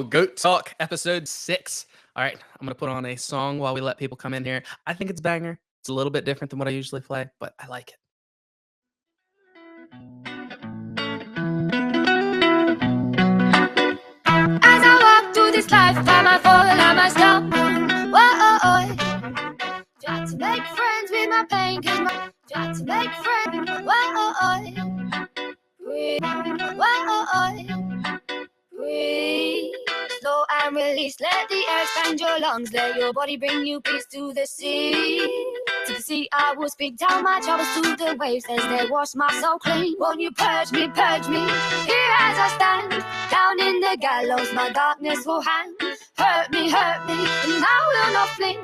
Goat Talk, episode 6. All right, I'm going to put on a song while we let people come in here. I think it's banger. It's a little bit different than what I usually play, but I like it. As I walk through this life, I might fall, I might stumble. Whoa, try to make friends with my pain, cause my try to make friends. Breathe. Breathe. Slow and release. Let the air expand your lungs. Let your body bring you peace to the sea. To the sea, I will speak down my troubles to the waves as they wash my soul clean. Won't you purge me, purge me? Here as I stand, down in the gallows, my darkness will hang. Hurt me, and I will not flinch.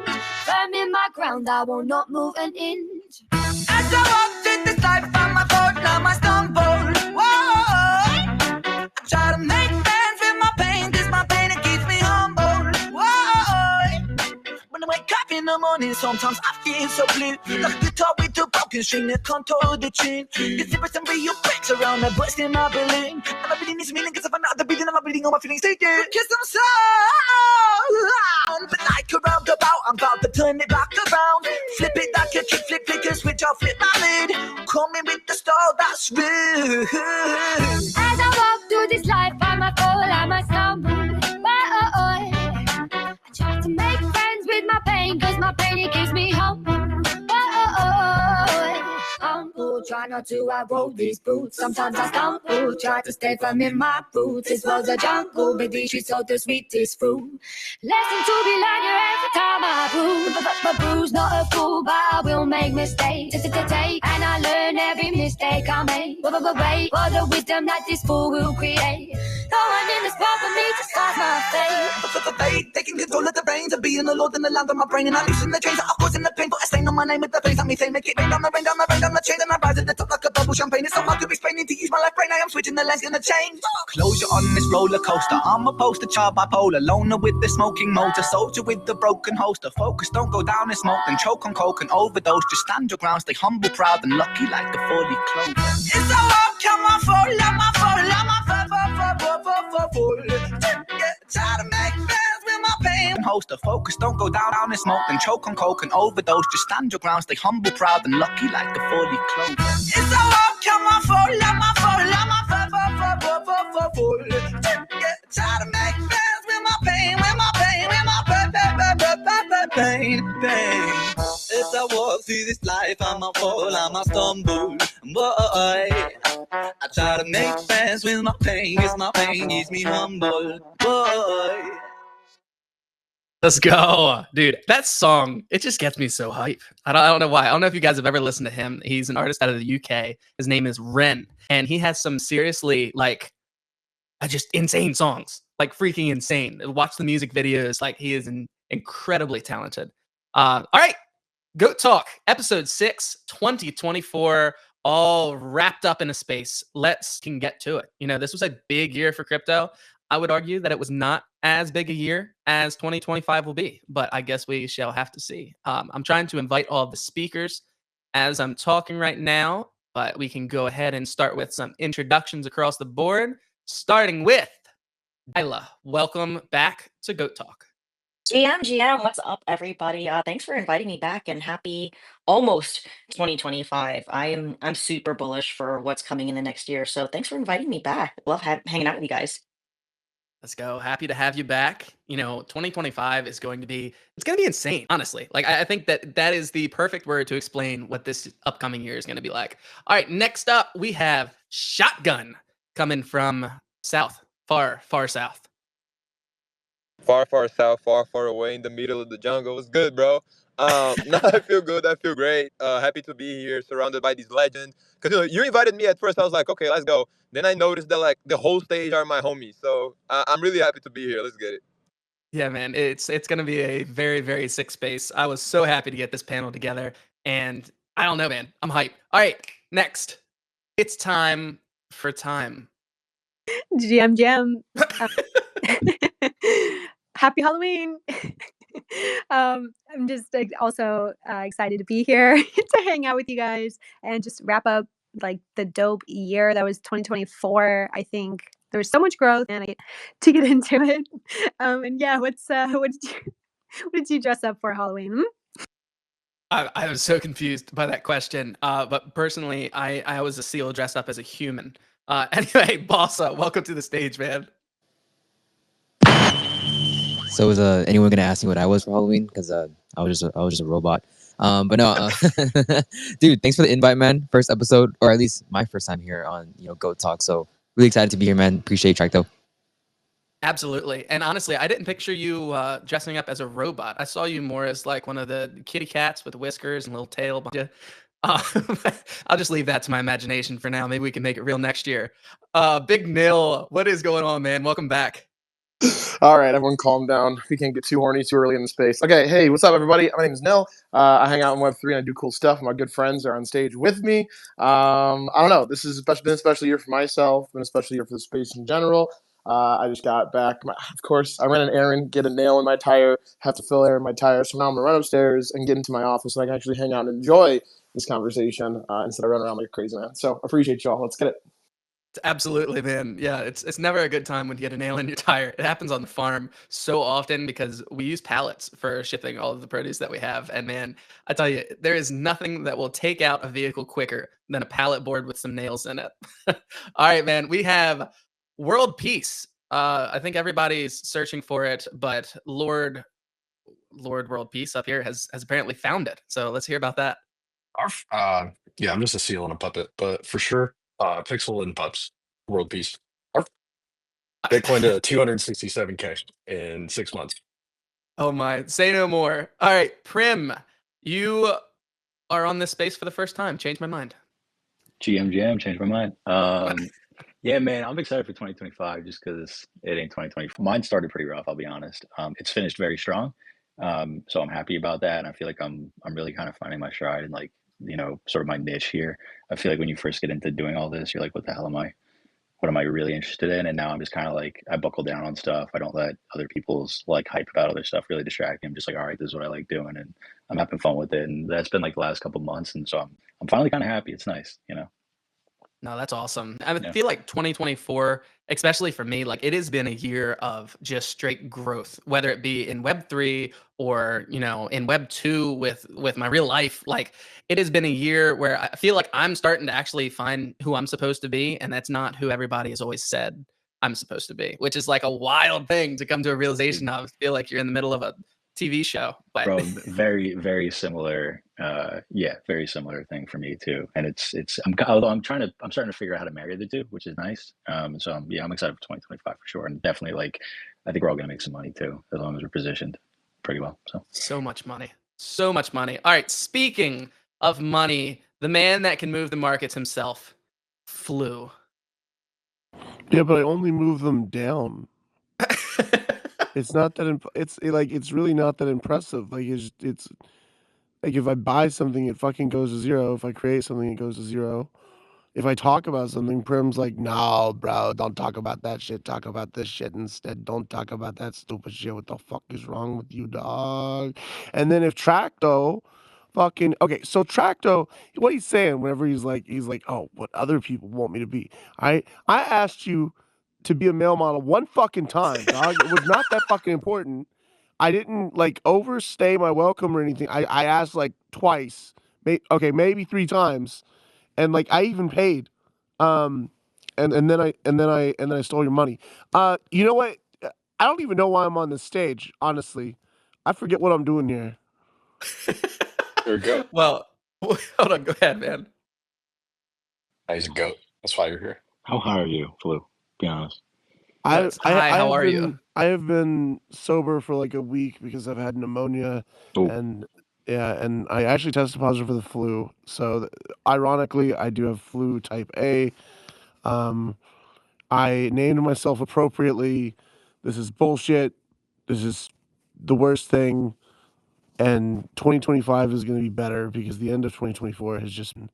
Firm in my ground, I will not move an inch. As I walk through this life, I'm a boat, I'm a stumble. Whoa, I try to make friends with my pain, cause my pain, it keeps me humble. Whoa, when I wake up in the morning, sometimes I feel so blue. Like a guitar with a broken string that can't hold the tune. There's never some real breaks around me, bursting my balloon. And I really need some meaning, cause if I'm not the beating, I'm not bleeding all my feelings take it. Cause I'm so but like a roundabout, I'm about to turn it back around. Flip it like a kick, flip a switch, I'll flip my lid. Call me with the style that's rude. As I walk through this life, I might fall, I might stumble. I try to make friends with my pain, cause my pain, it gives me humble. Humble, try not to outgrow these boots. Sometimes I stumble, try to stay firm in my boots. This world's a jungle, but these streets hold the sweetest fruit. Lesson to be learned here every time I bruise. But bruise, not a fool, but I will make mistakes. Take, and I learn every mistake I make. Wait for the wisdom that this fool will create. No one in this world for me to start my fate. Taking control of the reins and being the Lord in the land of my brain. And I loosen the chains that are causing the pain. But I stain on my name with the face. Let me say, make it rain down the rain, down the rain, down the chain. And I rise at the top like a bubble champagne. It's so hard to explain it to use my left brain. I am switching, the lens gonna change. Closure on this roller coaster. I'm a poster child bipolar. Loner with the smoking motor. Soldier with the broken holster. Focus, don't go down in smoke. Then choke on coke and overdose. Just stand your ground, stay humble, proud, and lucky like the 40 clover. It's a walk, come on, fall. Try to make friends with my pain. Holster, focus, don't go down in smoke. Then choke on coke and overdose. Just stand your ground, stay humble, proud, and lucky like the 40 clover. It's a walk, come on, fall. Try to make friends with my pain, pain. As I walk through this life, I'm a fall, I'm a stumble. Boy, I try to make friends with my pain, cause my pain keeps me humble. Boy. Let's go. Dude, that song, it just gets me so hype. I don't know why. I don't know if you guys have ever listened to him. He's an artist out of the UK. His name is Ren. And he has some seriously, just insane songs. Like, freaking insane. Watch the music videos. Like, he is incredibly talented. All right. Goat Talk, episode 6, 2024. All wrapped up in a space. Let's get to it. You know, this was a big year for crypto. I would argue that it was not as big a year as 2025 will be, but I guess we shall have to see. I'm trying to invite all of the speakers as I'm talking right now, but we can go ahead and start with some introductions across the board, starting with Dyla. Welcome back to Goat Talk. GM, what's up, everybody? Thanks for inviting me back, and happy almost 2025. I'm super bullish for what's coming in the next year, so thanks for inviting me back. Love hanging out with you guys. Let's go. Happy to have you back. You know, 2025 is going to be, it's going to be insane, honestly. Like, I think that is the perfect word to explain what this upcoming year is going to be like. All right, next up, we have Shotgun coming from south, far, far south. Far, far south, far, far away in the middle of the jungle. It's good, bro. No, I feel good. I feel great. Happy to be here, surrounded by these legends. Because you invited me at first. I was like, okay, let's go. Then I noticed that like the whole stage are my homies. So I'm really happy to be here. Let's get it. Yeah, man, it's going to be a very, very sick space. I was so happy to get this panel together, and I don't know, man. I'm hyped. All right, next, it's time for time. GM. Happy Halloween. I'm just also excited to be here to hang out with you guys and just wrap up like the dope year that was 2024. I think there was so much growth, and I to get into it. And yeah, what did you dress up for Halloween? I was so confused by that question. But personally, I was a seal dressed up as a human. Anyway, Bossa, welcome to the stage, man. So was anyone gonna ask me what I was for Halloween? Because I was just a robot. But no, dude, thanks for the invite, man. First episode, or at least my first time here on Goat Talk. So really excited to be here, man. Appreciate Tracto. Absolutely. And honestly, I didn't picture you dressing up as a robot. I saw you more as like one of the kitty cats with whiskers and little tail behind you. I'll just leave that to my imagination for now. Maybe we can make it real next year. Big Nil, what is going on, man? Welcome back. All right, everyone calm down. We can't get too horny too early in the space. Okay, hey, what's up, everybody? My name is Nil. I hang out in Web3 and I do cool stuff. My good friends are on stage with me. I don't know. This has been a special year for myself, been a special year for the space in general. I just got back. Of course, I ran an errand, get a nail in my tire, have to fill air in my tire. So now I'm going to run upstairs and get into my office so I can actually hang out and enjoy this conversation instead of running around like a crazy man. So appreciate y'all. Let's get it. Absolutely, man. Yeah, it's never a good time when you get a nail in your tire. It happens on the farm so often because we use pallets for shipping all of the produce that we have. And man, I tell you, there is nothing that will take out a vehicle quicker than a pallet board with some nails in it. All right, man. We have world peace. I think everybody's searching for it, but Lord World Peace up here has apparently found it. So let's hear about that. Yeah, I'm just a seal and a puppet, but for sure, Pixel and Pups, world peace. Arf. Bitcoin to 267K in 6 months. Oh my, say no more. All right, Prim, you are on this space for the first time. Change my mind. GM, changed my mind. Yeah, man, I'm excited for 2025 just because it ain't 2024. Mine started pretty rough, I'll be honest. It's finished very strong, so I'm happy about that, and I feel like I'm really kind of finding my stride and like sort of my niche here. I feel like when you first get into doing all this, you're like, what the hell am I? What am I really interested in? And now I'm just kind of like I buckle down on stuff. I don't let other people's like hype about other stuff really distract me. I'm just like, all right, this is what I like doing, and I'm having fun with it. And that's been like the last couple months, and so I'm finally kind of happy. It's nice, No, that's awesome. I Yeah. feel like 2024, especially for me, like it has been a year of just straight growth, whether it be in Web3 or, in Web2 with my real life. Like it has been a year where I feel like I'm starting to actually find who I'm supposed to be, and that's not who everybody has always said I'm supposed to be, which is like a wild thing to come to a realization of. I feel like you're in the middle of a TV show, but Bro, very, very similar. Yeah, very similar thing for me too. And although I'm starting to figure out how to marry the two, which is nice. So I'm excited for 2025 for sure. And definitely I think we're all going to make some money too, as long as we're positioned pretty well. so much money. So much money. All right. Speaking of money, the man that can move the markets himself, Flu. Yeah, but I only move them down. It's not that it's really not that impressive. Like it's like if I buy something, it fucking goes to zero. If I create something, it goes to zero. If I talk about something, Prim's like, no, bro, don't talk about that shit. Talk about this shit instead. Don't talk about that stupid shit. What the fuck is wrong with you, dog? And then if Tracto okay, so Tracto, what he's saying whenever he's like, oh, what other people want me to be. I asked you to be a male model one fucking time, dog. It was not that fucking important. I didn't like overstay my welcome or anything. I asked like twice, maybe 3 times, and like I even paid, and then I stole your money. You know what? I don't even know why I'm on this stage. Honestly, I forget what I'm doing here. You're a goat. Well, hold on. Go ahead, man. He's a goat. That's why you're here. How high are you, Flu? Be honest. How are you? I have been sober for like a week because I've had pneumonia, Ooh. and and I actually tested positive for the flu. So ironically, I do have flu type A. I named myself appropriately. This is bullshit. This is the worst thing. And 2025 is going to be better because the end of 2024 has just been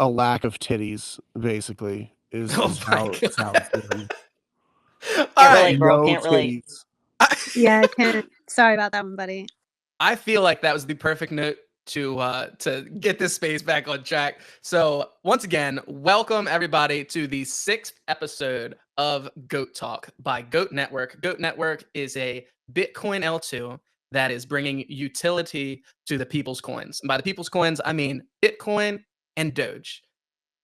a lack of titties, basically, is Oh my how it's been. All Can't relate, right. bro. No Can't relate. titties. Yeah, I can't. Sorry about that one, buddy. I feel like that was the perfect note to get this space back on track. So once again, welcome everybody to the 6th episode of Goat Talk by Goat Network. Goat Network is a Bitcoin L2 that is bringing utility to the people's coins. And by the people's coins, I mean Bitcoin and Doge.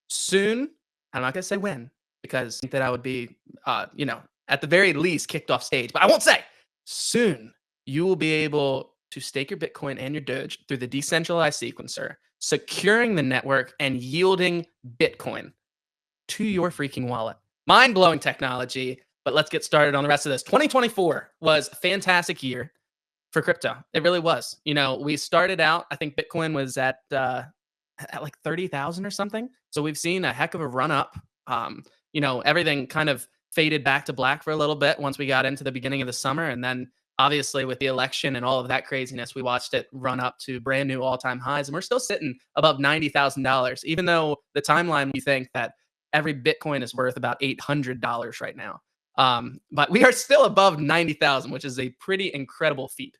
Soon, I'm not gonna say when, because I think that I would be, at the very least kicked off stage. But I won't say. Soon, you will be able to stake your Bitcoin and your Doge through the decentralized sequencer, securing the network and yielding Bitcoin to your freaking wallet. Mind-blowing technology, but let's get started on the rest of this. 2024 was a fantastic year for crypto. It really was. We started out, I think Bitcoin was at like 30,000 or something. So we've seen a heck of a run up. Everything kind of faded back to black for a little bit once we got into the beginning of the summer. And then obviously with the election and all of that craziness, we watched it run up to brand new all-time highs. And we're still sitting above $90,000, even though the timeline, we think that every Bitcoin is worth about $800 right now. But we are still above 90,000, which is a pretty incredible feat.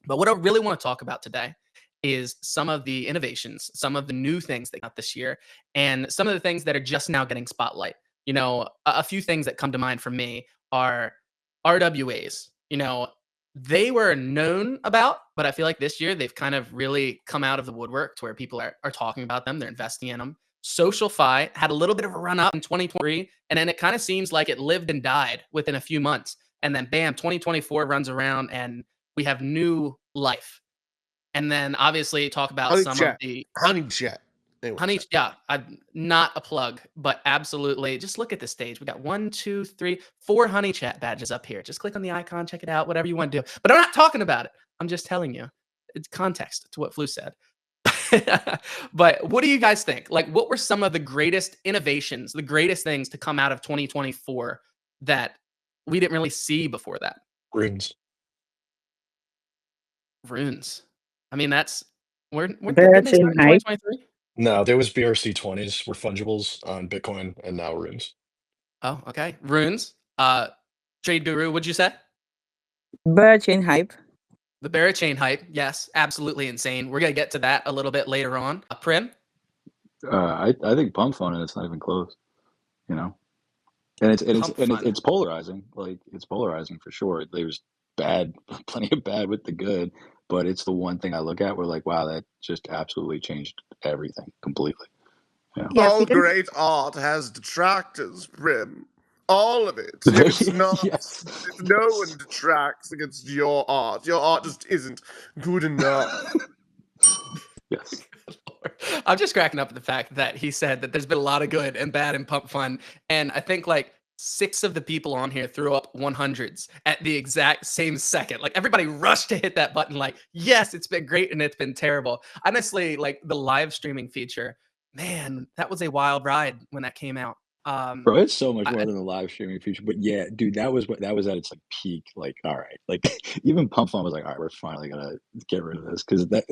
But what I really want to talk about today is some of the innovations, some of the new things that got this year, and some of the things that are just now getting spotlight. A few things that come to mind for me are RWAs. They were known about, but I feel like this year they've kind of really come out of the woodwork to where people are talking about them. They're investing in them. SocialFi had a little bit of a run up in 2023, and then it kind of seems like it lived and died within a few months. And then bam, 2024 runs around and we have new life. And then obviously talk about Honey some chat. of the Honey chat. Anyway, honey. Yeah, I'm not a plug, but absolutely. Just look at the stage. We got 1, 2, 3, 4 honey chat badges up here. Just click on the icon, check it out, whatever you want to do. But I'm not talking about it. I'm just telling you. It's context to what Flu said. But what do you guys think? Like, what were some of the greatest innovations, the greatest things to come out of 2024 that we didn't really see before that? Runes. Runes. I mean, didn't they That's start in in hype. 2023? No, there was BRC20s were fungibles on Bitcoin and now runes. Oh, okay. Runes. Jade Guru, what'd you say? Chain hype. The Barachain hype. Yes, absolutely insane. We're gonna get to that a little bit later on. Prim. I think pump fun and it's not even close, you know. And Pump fun. it's polarizing. Like it's polarizing for sure. There's bad, plenty of bad with the good, but it's the one thing I look at where like, wow, that just absolutely changed everything completely. You know? Yeah, all freedom. great art has detractors, Prim. All of it. It's not. Yes. No one detracts against your art. Your art just isn't good enough. Yes. I'm just cracking up at the fact that he said that there's been a lot of good and bad in Pump Fun, and I think like 6 of the people on here threw up 100s at the exact same second. Like everybody rushed to hit that button. Like, yes, it's been great and it's been terrible. Honestly, like the live streaming feature, man, that was a wild ride when that came out. Bro, it's so much I- more than a live streaming feature. But yeah, dude, that was at its like peak. Like, all right, like even Pump Fun was like, all right, we're finally gonna get rid of this because but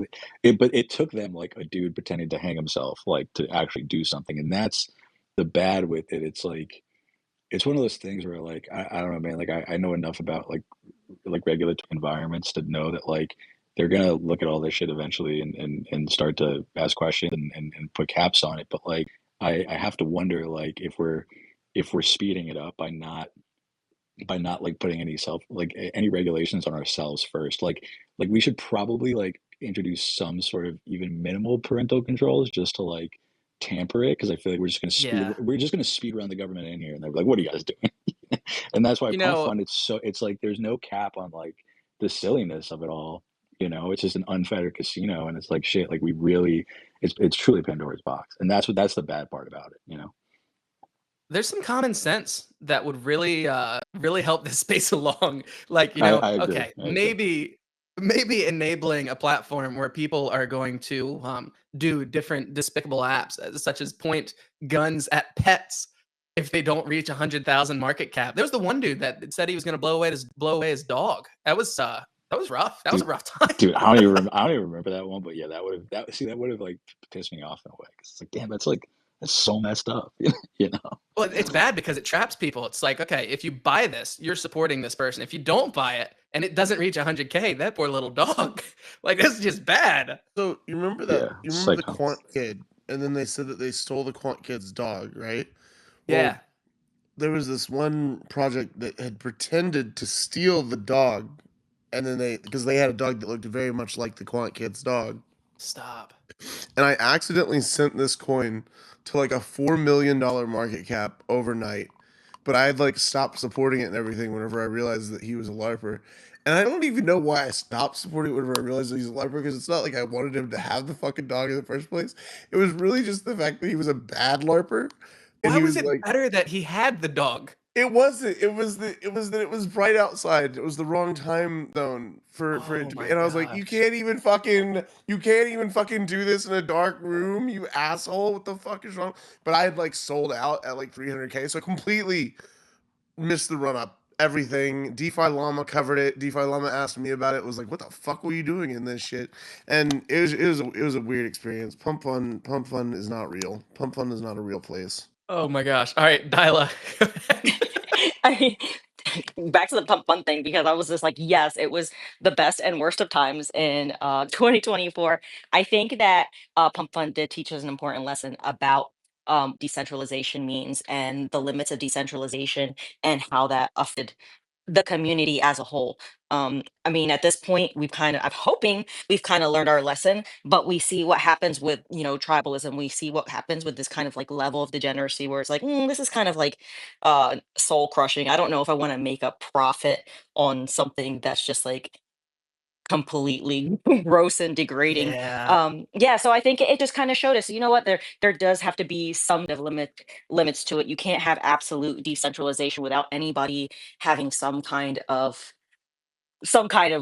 it took them like a dude pretending to hang himself, like to actually do something, and that's the bad with it. It's like it's one of those things where like I don't know, man. Like I know enough about like regulatory environments to know that like they're gonna look at all this shit eventually and start to ask questions and put caps on it. But like I have to wonder like if we're speeding it up by not like putting any regulations on ourselves first. Like we should probably like introduce some sort of even minimal parental controls just to like tamper it because I feel like yeah, we're just gonna speed run the government in here and they're like, what are you guys doing? And that's why you Pump know, Fund it's like there's no cap on like the silliness of it all. You know, it's just an unfettered casino and it's like shit, like we really it's truly Pandora's box. And that's the bad part about it, you know. there's some common sense that would really help this space along. Like, I agree. okay, maybe enabling a platform where people are going to do different despicable apps, such as point guns at pets if they don't reach 100,000 market cap. There was the one dude that said he was going to blow away his dog. That was rough. That was a rough time. Dude, I don't even remember that one, but yeah, that would have like pissed me off in a way. 'Cause it's like, damn, that's like That's so messed up. You know? Well, it's bad because it traps people. It's like, okay, if you buy this, you're supporting this person. If you don't buy it and it doesn't reach 100K, that poor little dog, like this is just bad. So you remember that? Yeah, You remember the psycho. Quant Kid, and then they said that they stole the Quant Kid's dog, right? Well, Yeah. there was this one project that had pretended to steal the dog, and then because they had a dog that looked very much like the Quant Kid's dog, Stop. and I accidentally sent this coin to like a $4 million market cap overnight. But I had like stopped supporting it and everything whenever I realized that he was a LARPer. And I don't even know why I stopped supporting it whenever I realized that he's a LARPer, because it's not like I wanted him to have the fucking dog in the first place. It was really just the fact that he was a bad LARPer. And Why he was was it like, better that he had the dog? it wasn't. It was that it was bright outside. It was the wrong time zone for it Oh to be. my And I was like, you gosh. can't even fucking do this in a dark room, you asshole. What the fuck is wrong? But I had like sold out at like 300K, so I completely missed the run up. Everything. DeFi Llama covered it. DeFi Llama asked me about it. Was like, what the fuck were you doing in this shit? And it was a weird experience. Pump Fun is not real. Pump Fun is not a real place. Oh my gosh. All right, Dyla. I mean, back to the pump fun thing, because I was just like, yes, it was the best and worst of times in 2024. I think that pump fun did teach us an important lesson about decentralization means and the limits of decentralization and how that affected the community as a whole. I mean, at this point, I'm hoping we've kind of learned our lesson, but we see what happens with, tribalism. We see what happens with this kind of like level of degeneracy where it's like, this is kind of like soul crushing. I don't know if I want to make a profit on something that's just like completely gross and degrading. Yeah, Yeah, so I think it just kind of showed us, you know what, there does have to be some of limits to it. You can't have absolute decentralization without anybody having some kind of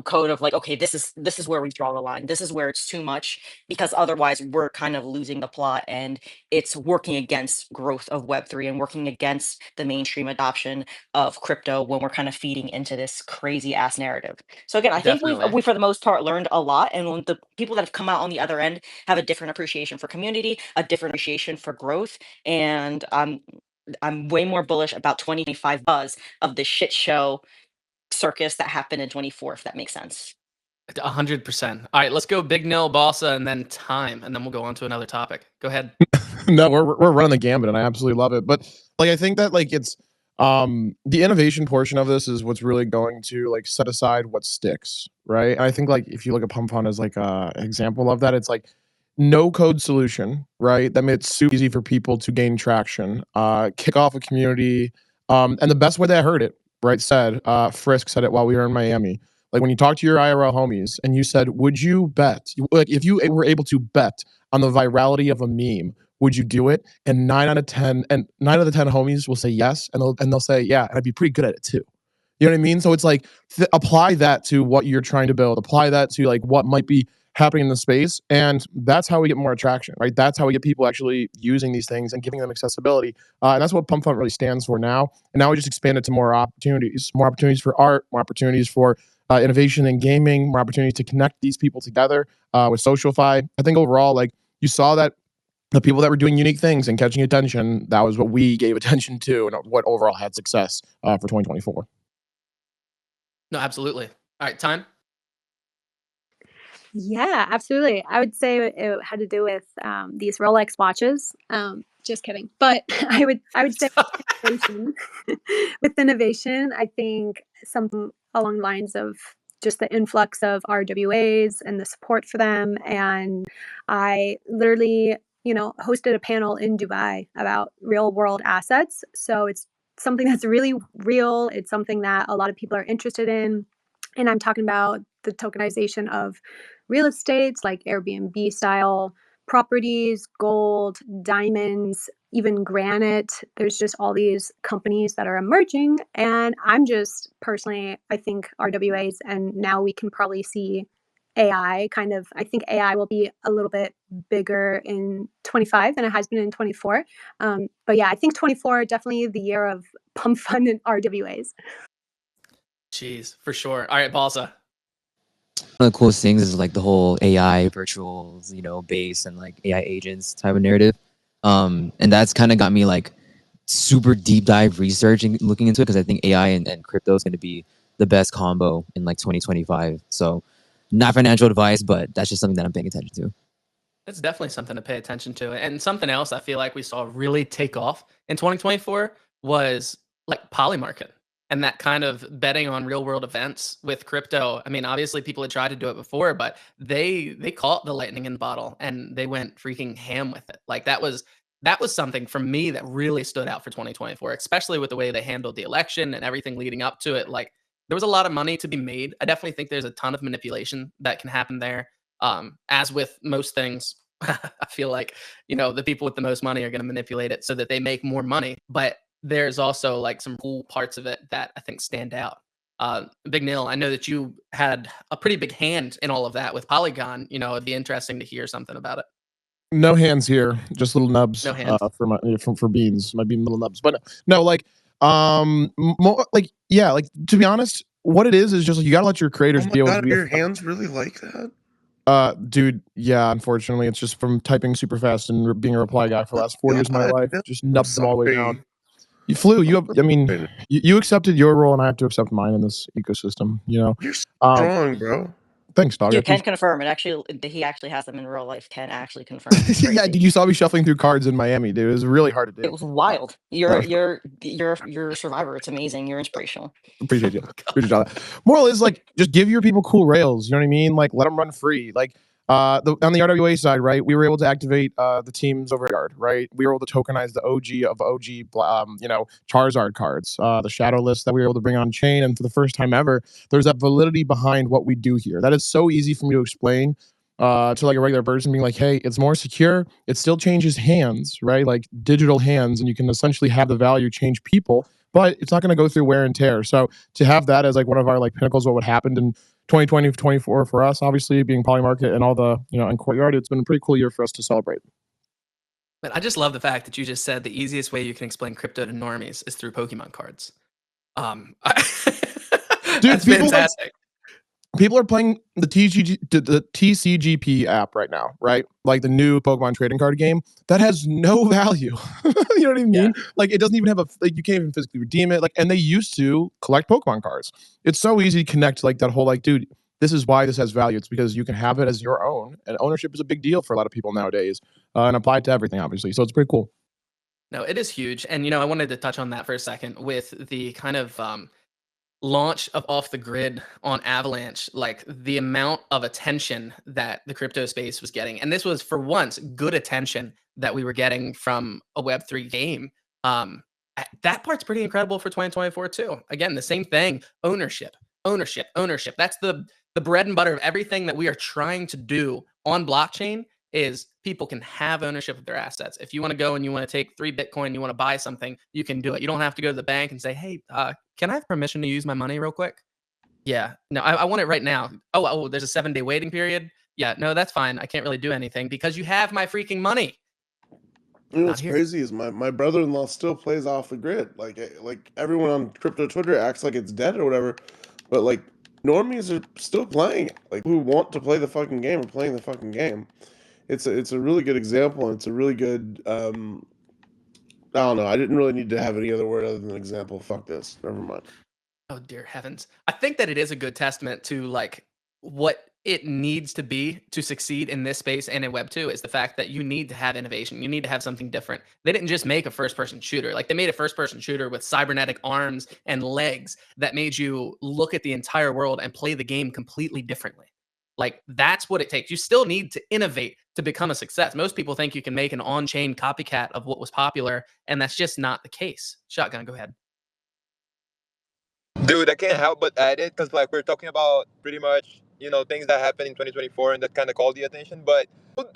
code of like, okay, this is where we draw the line, this is where it's too much, because otherwise we're kind of losing the plot, and it's working against growth of web3 and working against the mainstream adoption of crypto when we're kind of feeding into this crazy ass narrative. So again, I think we've definitely. we for the most part learned a lot, and when the people that have come out on the other end have a different appreciation for community, a different appreciation for growth, and I'm way more bullish about 2025 buzz of the shit show circus that happened in 24, if that makes sense. 100%. All right, let's go Big Nil, Balsa, and then time, and then we'll go on to another topic. Go ahead. No, we're running the gambit, and I absolutely love it. But like, I think that like it's the innovation portion of this is what's really going to like set aside what sticks, right? And I think like if you look at Pump Fund as like a example of that, it's like no code solution, right? That made it super easy for people to gain traction, kick off a community, and the best way that I heard it, right? Frisk said it while we were in Miami. Like when you talk to your IRL homies and you said, "Would you bet? Like if you were able to bet on the virality of a meme, would you do it?" And 9 out of the 10 homies will say yes, and they'll say yeah, and I'd be pretty good at it too. You know what I mean? So it's like apply that to what you're trying to build. Apply that to like what might be happening in the space, and that's how we get more attraction, right? That's how we get people actually using these things and giving them accessibility, and that's what Pump Fund really stands for now. And now we just expand it to more opportunities for art, more opportunities for innovation in gaming, more opportunities to connect these people together with SocialFi. I think overall, like you saw that the people that were doing unique things and catching attention, that was what we gave attention to and what overall had success for 2024. No, absolutely. All right, time. Yeah, absolutely. I would say it had to do with these Rolex watches. Just kidding. But I would say innovation. With innovation, I think something along the lines of just the influx of RWAs and the support for them. And I literally, hosted a panel in Dubai about real world assets. So it's something that's really real. It's something that a lot of people are interested in. And I'm talking about the tokenization of real estate, like Airbnb style properties, gold, diamonds, even granite. There's just all these companies that are emerging. And I'm just personally, I think RWAs, and now we can probably see AI I think AI will be a little bit bigger in 25 than it has been in 24. But yeah, I think 24 definitely the year of pump fund and RWAs. Jeez, for sure. All right, Balsa. One of the coolest things is like the whole AI virtual, base and like AI agents type of narrative. And that's kind of got me like super deep dive researching, looking into it, because I think AI and crypto is going to be the best combo in like 2025. So not financial advice, but that's just something that I'm paying attention to. It's definitely something to pay attention to. And something else I feel like we saw really take off in 2024 was like Polymarket and that kind of betting on real world events with crypto. I mean, obviously people had tried to do it before, but they caught the lightning in the bottle and they went freaking ham with it. Like that was something for me that really stood out for 2024, especially with the way they handled the election and everything leading up to it. Like there was a lot of money to be made. I definitely think there's a ton of manipulation that can happen there. As with most things, I feel like, the people with the most money are going to manipulate it so that they make more money. But there's also like some cool parts of it that I think stand out. Big Neil, I know that you had a pretty big hand in all of that with Polygon. It'd be interesting to hear something about it. No hands here, just little nubs. No hands. For beans, my bean little nubs. But no, like more like yeah, like to be honest, what it is just like you gotta let your creators be able to be. Your hands really like that? Dude, yeah, unfortunately, it's just from typing super fast and being a reply guy for the last 4 years of my life. Just nubbed them all the way down. You flew. I mean, you accepted your role, and I have to accept mine in this ecosystem. You're strong, bro. Thanks, dog. You can confirm it. Actually, he actually has them in real life. Can actually confirm. Yeah, dude, you saw me shuffling through cards in Miami, dude. It was really hard to do. It was wild. You're a survivor. It's amazing. You're inspirational. Appreciate you. Appreciate you. Moral is like just give your people cool rails. You know what I mean? Like let them run free. Like on the RWA side, right? We were able to activate the teams over yard, right? We were able to tokenize the OG of OG, Charizard cards, the shadow list that we were able to bring on chain, and for the first time ever, there's that validity behind what we do here. That is so easy for me to explain to like a regular person, being like, hey, it's more secure. It still changes hands, right? Like digital hands, and you can essentially have the value change people, but it's not going to go through wear and tear. So to have that as like one of our like pinnacles, what would happen in 2020 24 for us, obviously being Polymarket and all the in Courtyard, it's been a pretty cool year for us to celebrate. But I just love the fact that you just said the easiest way you can explain crypto to normies is through Pokemon cards. Dude, that's fantastic. People are playing the TCGP app right now, right? Like the new Pokemon trading card game that has no value. You know what I mean? Yeah. Like it doesn't even have you can't even physically redeem it. Like, and they used to collect Pokemon cards. It's so easy to connect like that whole like, dude, this is why this has value. It's because you can have it as your own, and ownership is a big deal for a lot of people nowadays, and applied to everything, obviously. So it's pretty cool. No, it is huge, and I wanted to touch on that for a second with the kind of launch of Off the Grid on Avalanche, like the amount of attention that the crypto space was getting. And this was for once good attention that we were getting from a Web3 game. That part's pretty incredible for 2024 too. Again, the same thing, ownership. That's the bread and butter of everything that we are trying to do on blockchain is people can have ownership of their assets. If you want to go and you want to take 3 Bitcoin, you want to buy something, you can do it. You don't have to go to the bank and say, hey, can I have permission to use my money real quick? Yeah, no, I want it right now. Oh, there's a 7-day waiting period. Yeah, no, that's fine. I can't really do anything because you have my freaking money. You know what's crazy is my brother-in-law still plays Off the Grid. Like everyone on crypto Twitter acts like it's dead or whatever, but like normies are still playing it. Like who want to play the fucking game are playing the fucking game. It's a really good example. It's a really good I don't know. I didn't really need to have any other word other than example. Fuck this. Never mind. Oh dear heavens. I think that it is a good testament to like what it needs to be to succeed in this space and in Web 2 is the fact that you need to have innovation. You need to have something different. They didn't just make a first-person shooter. Like they made a first-person shooter with cybernetic arms and legs that made you look at the entire world and play the game completely differently. Like that's what it takes. You still need to innovate to become a success. Most people think you can make an on-chain copycat of what was popular, and that's just not the case. Shotgun, go ahead. Dude, I can't help but add it because like we're talking about pretty much things that happened in 2024 and that kind of called the attention. But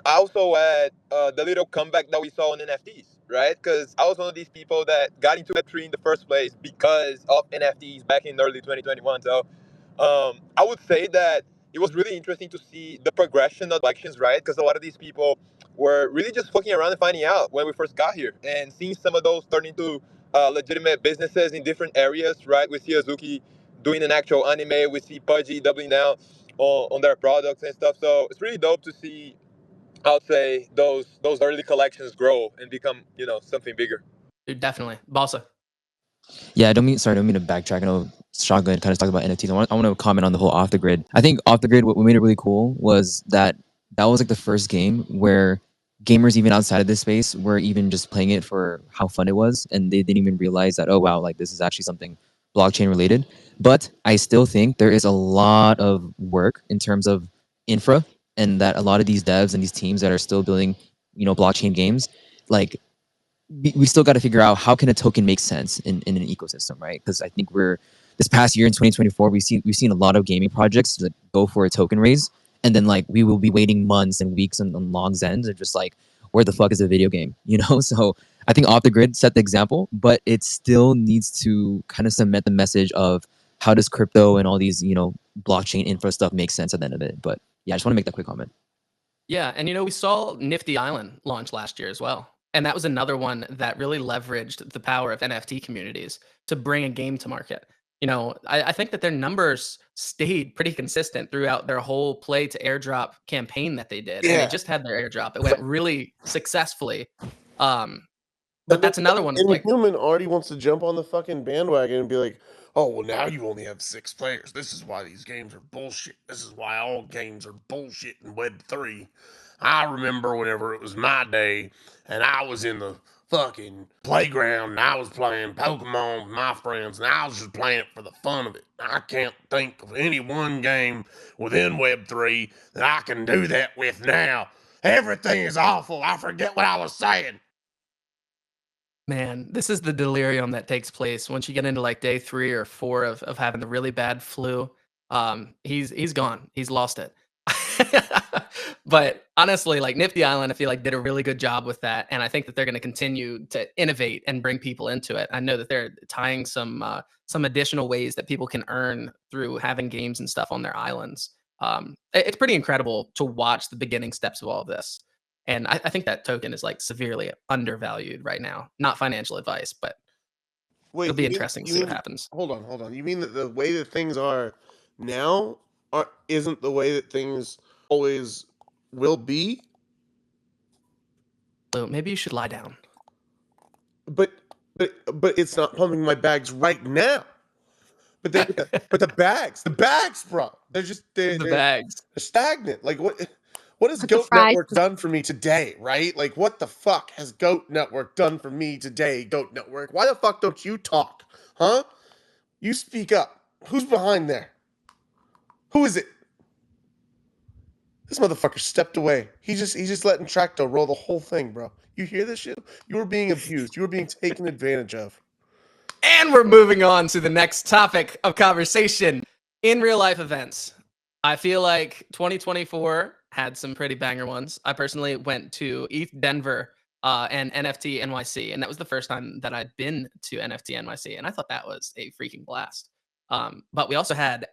I also add the little comeback that we saw on NFTs, right? Because I was one of these people that got into Web3 in the first place because of NFTs back in early 2021. So I would say that it was really interesting to see the progression of elections, right? Because a lot of these people were really just fucking around and finding out when we first got here and seeing some of those turn into legitimate businesses in different areas, right? We see Azuki doing an actual anime. We see Pudgy doubling down on their products and stuff. So it's really dope to see I'll say those early collections grow and become something bigger. Dude, definitely. Balsa. Yeah, I don't mean to backtrack. I know Shotgun kind of talked about NFTs. I want to comment on the whole off the grid. I think off the grid, what made it really cool was that was like the first game where gamers even outside of this space were even just playing it for how fun it was, and they didn't even realize that, oh wow, like this is actually something blockchain related. But I still think there is a lot of work in terms of infra, and that a lot of these devs and these teams that are still building, blockchain games, like we still got to figure out how can a token make sense in an ecosystem, right? Because I think this past year in 2024, we've seen a lot of gaming projects that go for a token raise, and then like we will be waiting months and weeks and on long ends, and just like, where the fuck is a video game, So I think Off the Grid set the example, but it still needs to kind of cement the message of how does crypto and all these blockchain infra stuff make sense at the end of it. But yeah, I just want to make that quick comment. Yeah, and we saw Nifty Island launch last year as well. And that was another one that really leveraged the power of NFT communities to bring a game to market. I think that their numbers stayed pretty consistent throughout their whole play to airdrop campaign that they did. And they Yeah. just had their airdrop. It went really successfully. But that's another one. And Like, human already wants to jump on the fucking bandwagon and be like, oh, well, now you only have 6 players. This is why these games are bullshit. This is why all games are bullshit in Web3. I remember whenever it was my day and I was in the fucking playground and I was playing Pokemon with my friends and I was just playing it for the fun of it. I can't think of any one game within Web3 that I can do that with now. Everything is awful. I forget what I was saying. man, this is the delirium that takes place once you get into like day 3 or 4 of having the really bad flu. He's gone. He's lost it. But honestly, like Nifty Island, I feel like did a really good job with that, and I think that they're going to continue to innovate and bring people into it. I know that they're tying some additional ways that people can earn through having games and stuff on their islands. It's pretty incredible to watch the beginning steps of all of this. And I think that token is like severely undervalued right now. Not financial advice, but it'll be interesting to see what happens. Hold on. You mean that the way that things are now isn't the way that things always will be? So maybe you should lie down. But it's not pumping my bags right now. But the bags, bro. They're just The bags. they're stagnant. Like what has But the Goat fries Network done for me today, right? Like what the fuck has Goat Network done for me today, Goat Network? Why the fuck don't you talk? Huh? You speak up. Who's behind there? Who is it? This motherfucker stepped away. He's just letting Tracto roll the whole thing, bro. You hear this shit? You were being abused. You were being taken advantage of. And we're moving on to the next topic of conversation in real life events. I feel like 2024 had some pretty banger ones. I personally went to ETH Denver and NFT NYC, and that was the first time that I'd been to NFT NYC, and I thought that was a freaking blast. But we also had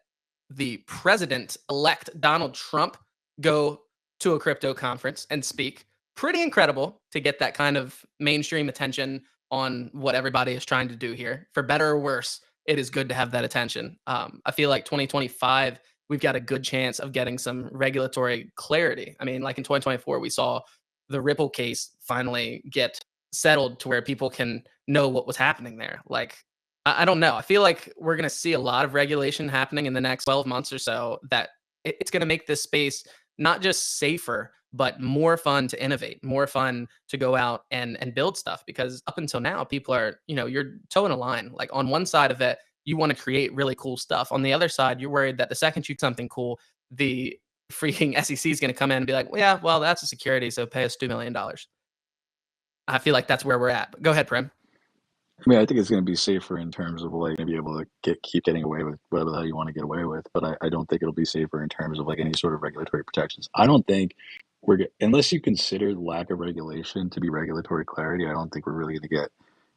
the president-elect Donald Trump go to a crypto conference and speak. Pretty incredible to get that kind of mainstream attention on what everybody is trying to do here. For better or worse, it is good to have that attention. I feel like 2025, we've got a good chance of getting some regulatory clarity. I mean, like in 2024, we saw the Ripple case finally get settled to where people can know what was happening there. Like, I don't know. I feel like we're going to see a lot of regulation happening in the next 12 months or so that it's going to make this space not just safer, but more fun to innovate, more fun to go out and build stuff. Because up until now, people are, you're toeing a line. Like on one side of it, you want to create really cool stuff. On the other side, you're worried that the second you do something cool, the freaking SEC is going to come in and be like, well, that's a security, so pay us $2 million. I feel like that's where we're at. But go ahead, Prim. I mean, I think it's going to be safer in terms of like be able to keep getting away with whatever the hell you want to get away with. But I don't think it'll be safer in terms of like any sort of regulatory protections. I don't think unless you consider lack of regulation to be regulatory clarity. I don't think we're really going to get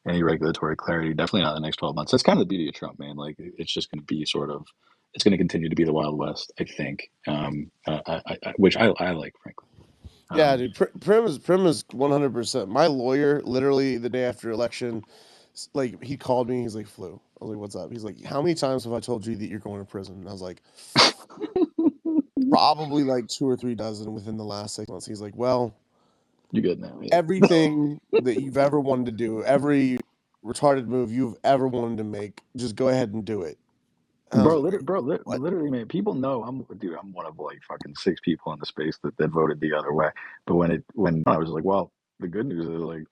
any regulatory clarity. Definitely not in the next 12 months. That's kind of the beauty of Trump, man. Like it's just going to be it's going to continue to be the Wild West. I think, which I like, frankly. Yeah, dude. Prim is 100%. My lawyer, literally the day after election, like he called me. He's like, "Flu." I was like, "What's up?" He's like, "How many times have I told you that you're going to prison?" And I was like, probably like 2 or 3 dozen within the last 6 months. He's like, well, You good now? Yeah. everything that you've ever wanted to do, every retarded move you've ever wanted to make, just go ahead and do it. And I was like, what? Literally, man. People know I'm one of like fucking 6 people in the space that voted the other way. But when I was like, well, the good news is like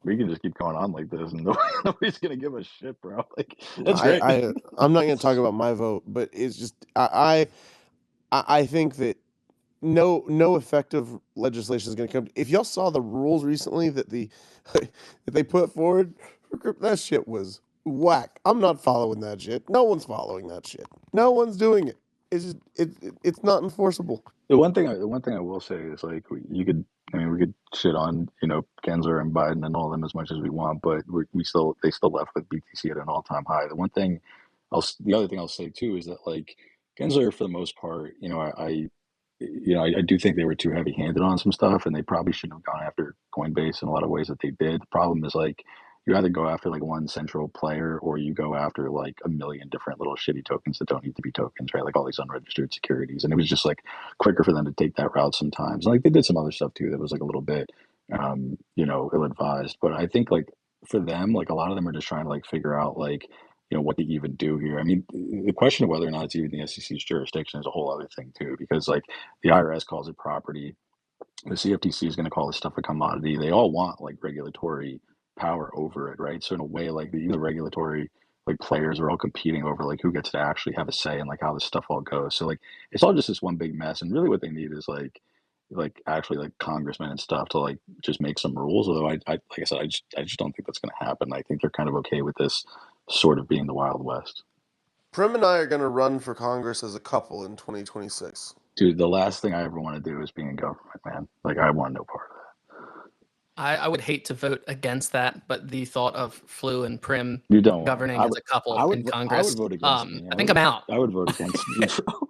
we can just keep going on like this, and nobody's gonna give a shit, bro. Like that's great. I'm not going to talk about my vote, but it's just I think that no effective legislation is going to come. If y'all saw the rules recently that that they put forward, that shit was whack. I'm not following that shit. No one's following that shit. No one's doing it. It's just it's not enforceable. The one thing I will say is like we could shit on Gensler and Biden and all of them as much as we want, but they still left with BTC at an all-time high. The other thing I'll say too is that like Gensler for the most part, I do think they were too heavy-handed on some stuff, and they probably shouldn't have gone after Coinbase in a lot of ways that they did. The problem is like you either go after like one central player or you go after like a million different little shitty tokens that don't need to be tokens, right? Like all these unregistered securities. And it was just like quicker for them to take that route sometimes. And like they did some other stuff too that was like a little bit ill-advised. But I think like for them, like a lot of them are just trying to like figure out like, what to even do here. I mean, the question of whether or not it's even the SEC's jurisdiction is a whole other thing too, because like the IRS calls it property. The CFTC is going to call this stuff a commodity. They all want like regulatory power over it, right? So in a way, like the regulatory like players are all competing over like who gets to actually have a say in like how this stuff all goes. So like it's all just this one big mess, and really what they need is like actually like congressmen and stuff to like just make some rules. Although I like I said, I just don't think that's going to happen. I think they're kind of okay with this sort of being the Wild West. Prim and I are going to run for Congress as a couple in 2026. Dude, the last thing I ever want to do is be in government, man. Like I want no part of that. I would hate to vote against that, but the thought of Flu and Prim You don't governing as a couple in Congress, I would vote against me. I think I'm out. I would vote against you, bro.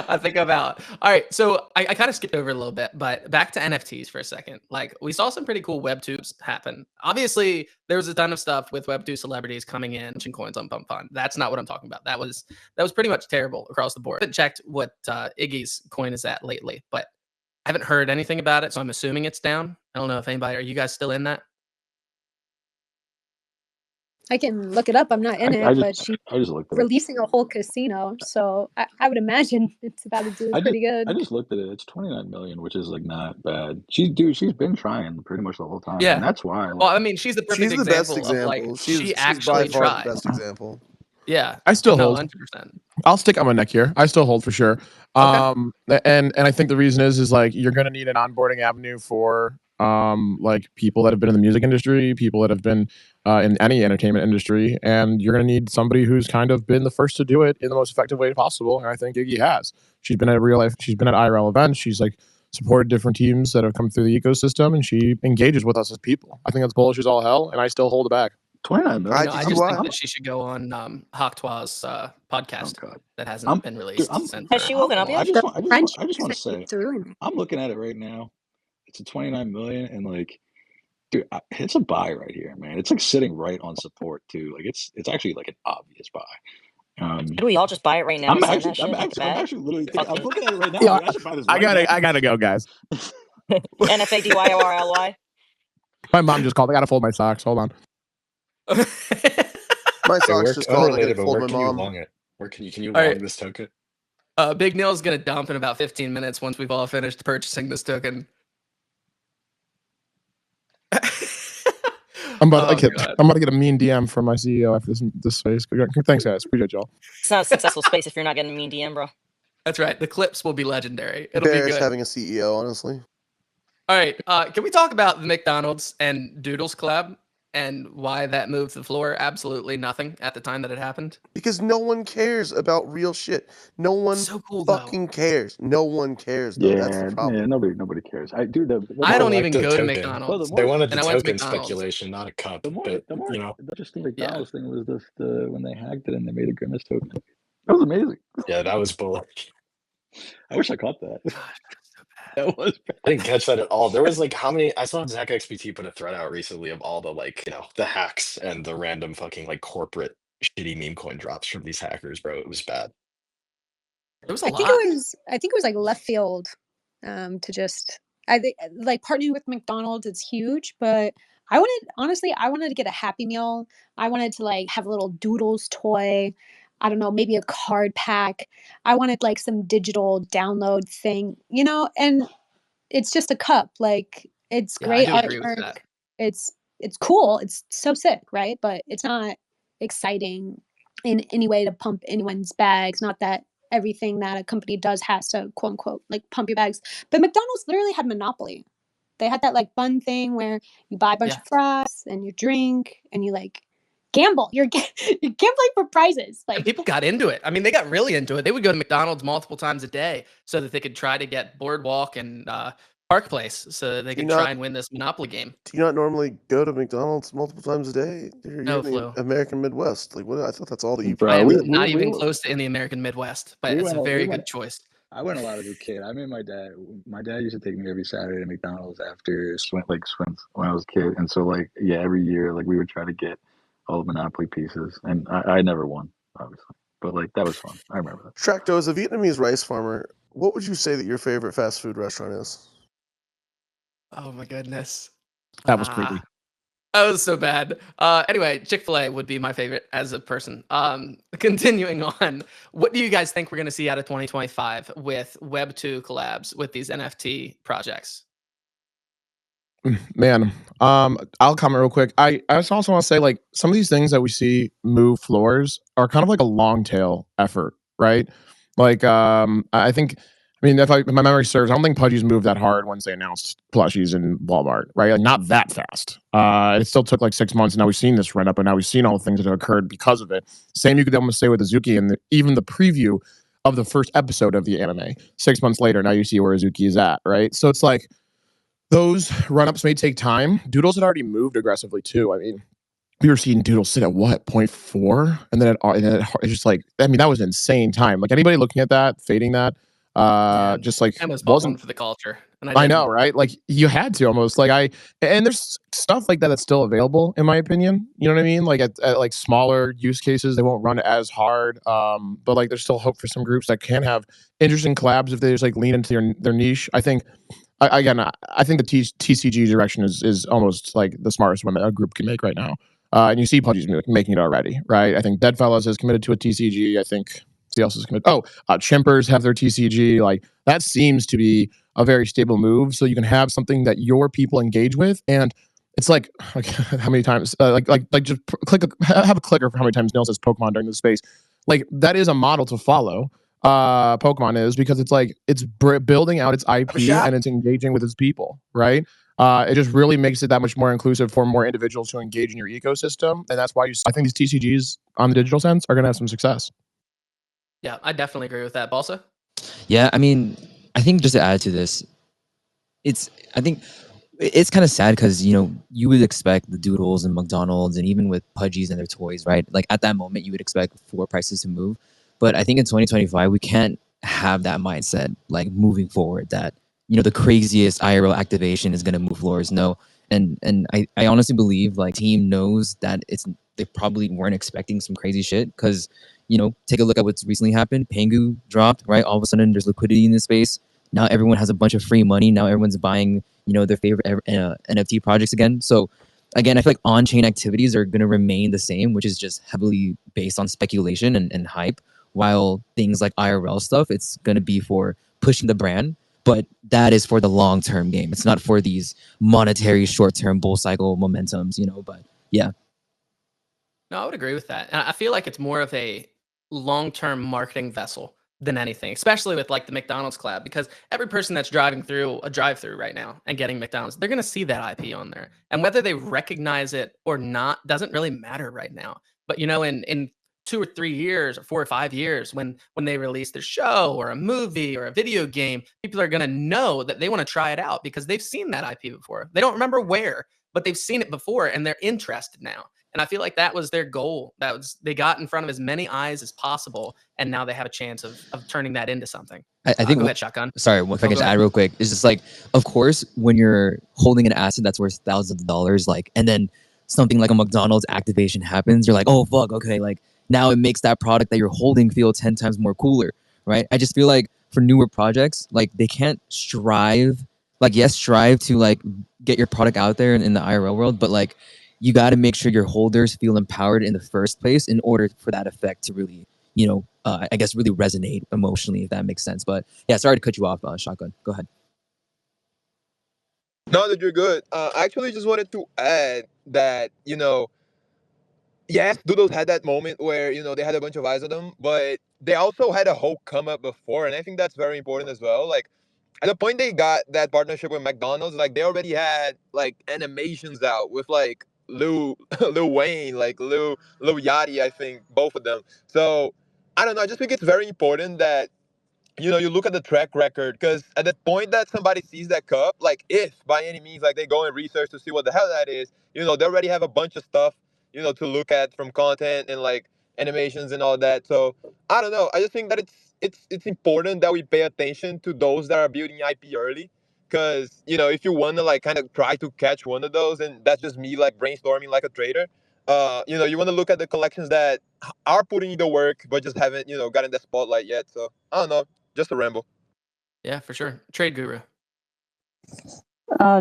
I think I'm out. All right, so I kind of skipped over a little bit, but back to NFTs for a second. Like we saw some pretty cool Web2s happen. Obviously, there was a ton of stuff with Web2 celebrities coming in, launching coins on Pump Fund. That's not what I'm talking about. That was pretty much terrible across the board. I haven't checked what Iggy's coin is at lately, but I haven't heard anything about it, so I'm assuming it's down. I don't know if anybody. Are you guys still in that? I can look it up. I'm not in but she's releasing a whole casino, so I would imagine it's about to do pretty good. I just looked at it. It's 29 million, which is like not bad. She's been trying pretty much the whole time. Yeah, and that's why. Well, I mean, she's the perfect example of like she actually tried. The best example. Yeah, I still hold. 100%. I'll stick on my neck here. I still hold for sure. Okay. And I think the reason is like you're gonna need an onboarding avenue for like people that have been in the music industry, people that have been in any entertainment industry, and you're gonna need somebody who's kind of been the first to do it in the most effective way possible. And I think Iggy has. She's been at she's been at IRL events. She's like supported different teams that have come through the ecosystem, and she engages with us as people. I think that's bullish as all hell, and I still hold it back. 29 million. I just think that she should go on Hawktoi's podcast that hasn't been released. Has she woken up yet? I just want to say, I'm looking at it right now. It's a 29 million, and like, dude, it's a buy right here, man. It's like sitting right on support too. Like it's actually like an obvious buy. Could we all just buy it right now? I'm actually literally thinking, I'm looking at it right now. Yeah, I should buy this. I gotta go, guys. NFADYORLY. My mom just called. I gotta fold my socks. Hold on. My socks just called. I gotta fold my mom. Can you long this token? Big Neil's gonna dump in about 15 minutes once we've all finished purchasing this token. I'm about to get a mean DM from my CEO after this space. Thanks, guys. Appreciate y'all. It's not a successful space if you're not getting a mean DM, bro. That's right. The clips will be legendary. It'll be good. Having a CEO, honestly. All right. Can we talk about the McDonald's and Doodles collab and why that moved the floor? Absolutely nothing at the time that it happened. Because no one cares about real shit. No one fucking cares. No one cares. Though. That's the problem. Yeah, nobody cares. I don't even go to McDonald's. They wanted the token speculation, not a cup. The interesting McDonald's thing was when they hacked it and they made a Grimace token. That was amazing. Yeah, that was bullish. I wish I caught that. That was bad. I didn't catch that at all. There was like how many? I saw Zach XBT put a thread out recently of all the the hacks and the random fucking like corporate shitty meme coin drops from these hackers, bro. It was bad. There was a I lot. think it was like left field to just I think like partnering with McDonald's it's huge, but I wanted to get a Happy Meal. I wanted to like have a little Doodles toy. I don't know, maybe a card pack. I wanted like some digital download thing, and it's just a cup. Like it's Yeah, I great do agree with artwork. that. It's cool. It's so sick, right? But it's not exciting in any way to pump anyone's bags. Not that everything that a company does has to quote unquote like pump your bags. But McDonald's literally had monopoly. They had that like bun thing where you buy a bunch Yeah. of fries and you drink and you like gamble. You're gambling for prizes. And Like people got into it. I mean, they got really into it. They would go to McDonald's multiple times a day so that they could try to get Boardwalk and Park Place so that they Do you could try not and win this Monopoly game. do you not normally go to McDonald's multiple times a day? You're No in the Flu. American Midwest. Like what? I thought that's all that you I Bro, am did. not even close to in the American Midwest, but we it's went a we very went good choice. I went a lot as a kid. I mean, my dad used to take me every Saturday to McDonald's after swim when I was a kid, and so like yeah, every year like we would try to get all the Monopoly pieces, and I never won, obviously, but like that was fun. I remember that. Tracto, as a Vietnamese rice farmer, what would you say that your favorite fast food restaurant is? Oh my goodness. That was creepy. That was so bad. Anyway, Chick-fil-A would be my favorite as a person. Continuing on, what do you guys think we're going to see out of 2025 with Web2 collabs with these NFT projects? Man, I'll comment real quick. I just also want to say like some of these things that we see move floors are kind of like a long tail effort, right? Like I think I mean if my memory serves, I don't think Pudgy's moved that hard once they announced plushies in Walmart, right? Like not that fast. It still took like 6 months, and now we've seen this run up, and now we've seen all the things that have occurred because of it. Same you could almost say with Azuki and even the preview of the first episode of the anime. 6 months later, now you see where Azuki is at, right? So it's like those run-ups may take time. Doodles had already moved aggressively too. I mean, we were seeing Doodles sit at what 0.4, and then it's just like I mean that was an insane time. Like anybody looking at that, fading that, Yeah, just like I almost bought one wasn't. for the culture, and I I didn't. know, right? Like you had to almost like and there's stuff like that that's still available in my opinion. You know what I mean? Like at like smaller use cases, they won't run as hard. But like there's still hope for some groups that can have interesting collabs if they just like lean into their niche. I think I think the TCG direction is almost like the smartest one that a group can make right now. And you see Pudgy's making it already, right? I think Deadfellas has committed to a TCG. I think who else is committed? Oh, Chimpers have their TCG. Like that seems to be a very stable move. So you can have something that your people engage with, and it's like how many times like just have a clicker for how many times Neil says Pokemon during the space. Like that is a model to follow. Pokemon is because it's like it's building out its IP and it's engaging with its people, right? It just really makes it that much more inclusive for more individuals to engage in your ecosystem, and that's why I think these TCGs on the digital sense are going to have some success. Yeah, I definitely agree with that. Balsa? Yeah, I mean, I think just to add to this, I think it's kind of sad because you would expect the Doodles and McDonald's and even with Pudgies and their toys, right? Like at that moment, you would expect floor prices to move, but I think in 2025 we can't have that mindset like moving forward that the craziest IRL activation is going to move floors. No, and I honestly believe like team knows that they probably weren't expecting some crazy shit because take a look at what's recently happened. Pengu dropped, right? All of a sudden there's liquidity in the space. Now everyone has a bunch of free money. Now everyone's buying their favorite NFT projects again. So again, I feel like on-chain activities are going to remain the same, which is just heavily based on speculation and hype, while things like IRL stuff, it's going to be for pushing the brand, but that is for the long-term game. It's not for these monetary short-term bull cycle momentums, but yeah. No, I would agree with that. And I feel like it's more of a long-term marketing vessel than anything, especially with like the McDonald's collab, because every person that's driving through a drive-through right now and getting McDonald's, they're going to see that IP on there. And whether they recognize it or not doesn't really matter right now. But in 2 or 3 years or 4 or 5 years, when they release their show or a movie or a video game, people are going to know that they want to try it out because they've seen that IP before. They don't remember where, but they've seen it before and they're interested now. And I feel like that was their goal. They got in front of as many eyes as possible, and now they have a chance of turning that into something. I think. Go ahead, Shotgun. Sorry, if I can just add real quick, it's just like, of course, when you're holding an asset that's worth thousands of dollars, like, and then something like a McDonald's activation happens, you're like, oh fuck, okay, like now it makes that product that you're holding feel 10 times more cooler, right? I just feel like for newer projects, like they can't strive to like get your product out there in the IRL world, but like you got to make sure your holders feel empowered in the first place in order for that effect to really, I guess really resonate emotionally, if that makes sense. But yeah, sorry to cut you off, Shotgun. Go ahead. No, that you're good. I actually just wanted to add that, yes, Doodles had that moment where, they had a bunch of eyes on them, but they also had a whole come up before. And I think that's very important as well. Like, at the point they got that partnership with McDonald's, like, they already had, like, animations out with, like, Lil Wayne, like, Lil Yachty, I think, both of them. So, I don't know. I just think it's very important that you look at the track record because at the point that somebody sees that cup, like if by any means, like they go and research to see what the hell that is, they already have a bunch of stuff, to look at from content and like animations and all that. So I don't know. I just think that it's important that we pay attention to those that are building IP early. Because, if you want to like kind of try to catch one of those, and that's just me like brainstorming like a trader, you want to look at the collections that are putting in the work, but just haven't, gotten the spotlight yet. So I don't know. Just a ramble. Yeah, for sure. Trade guru.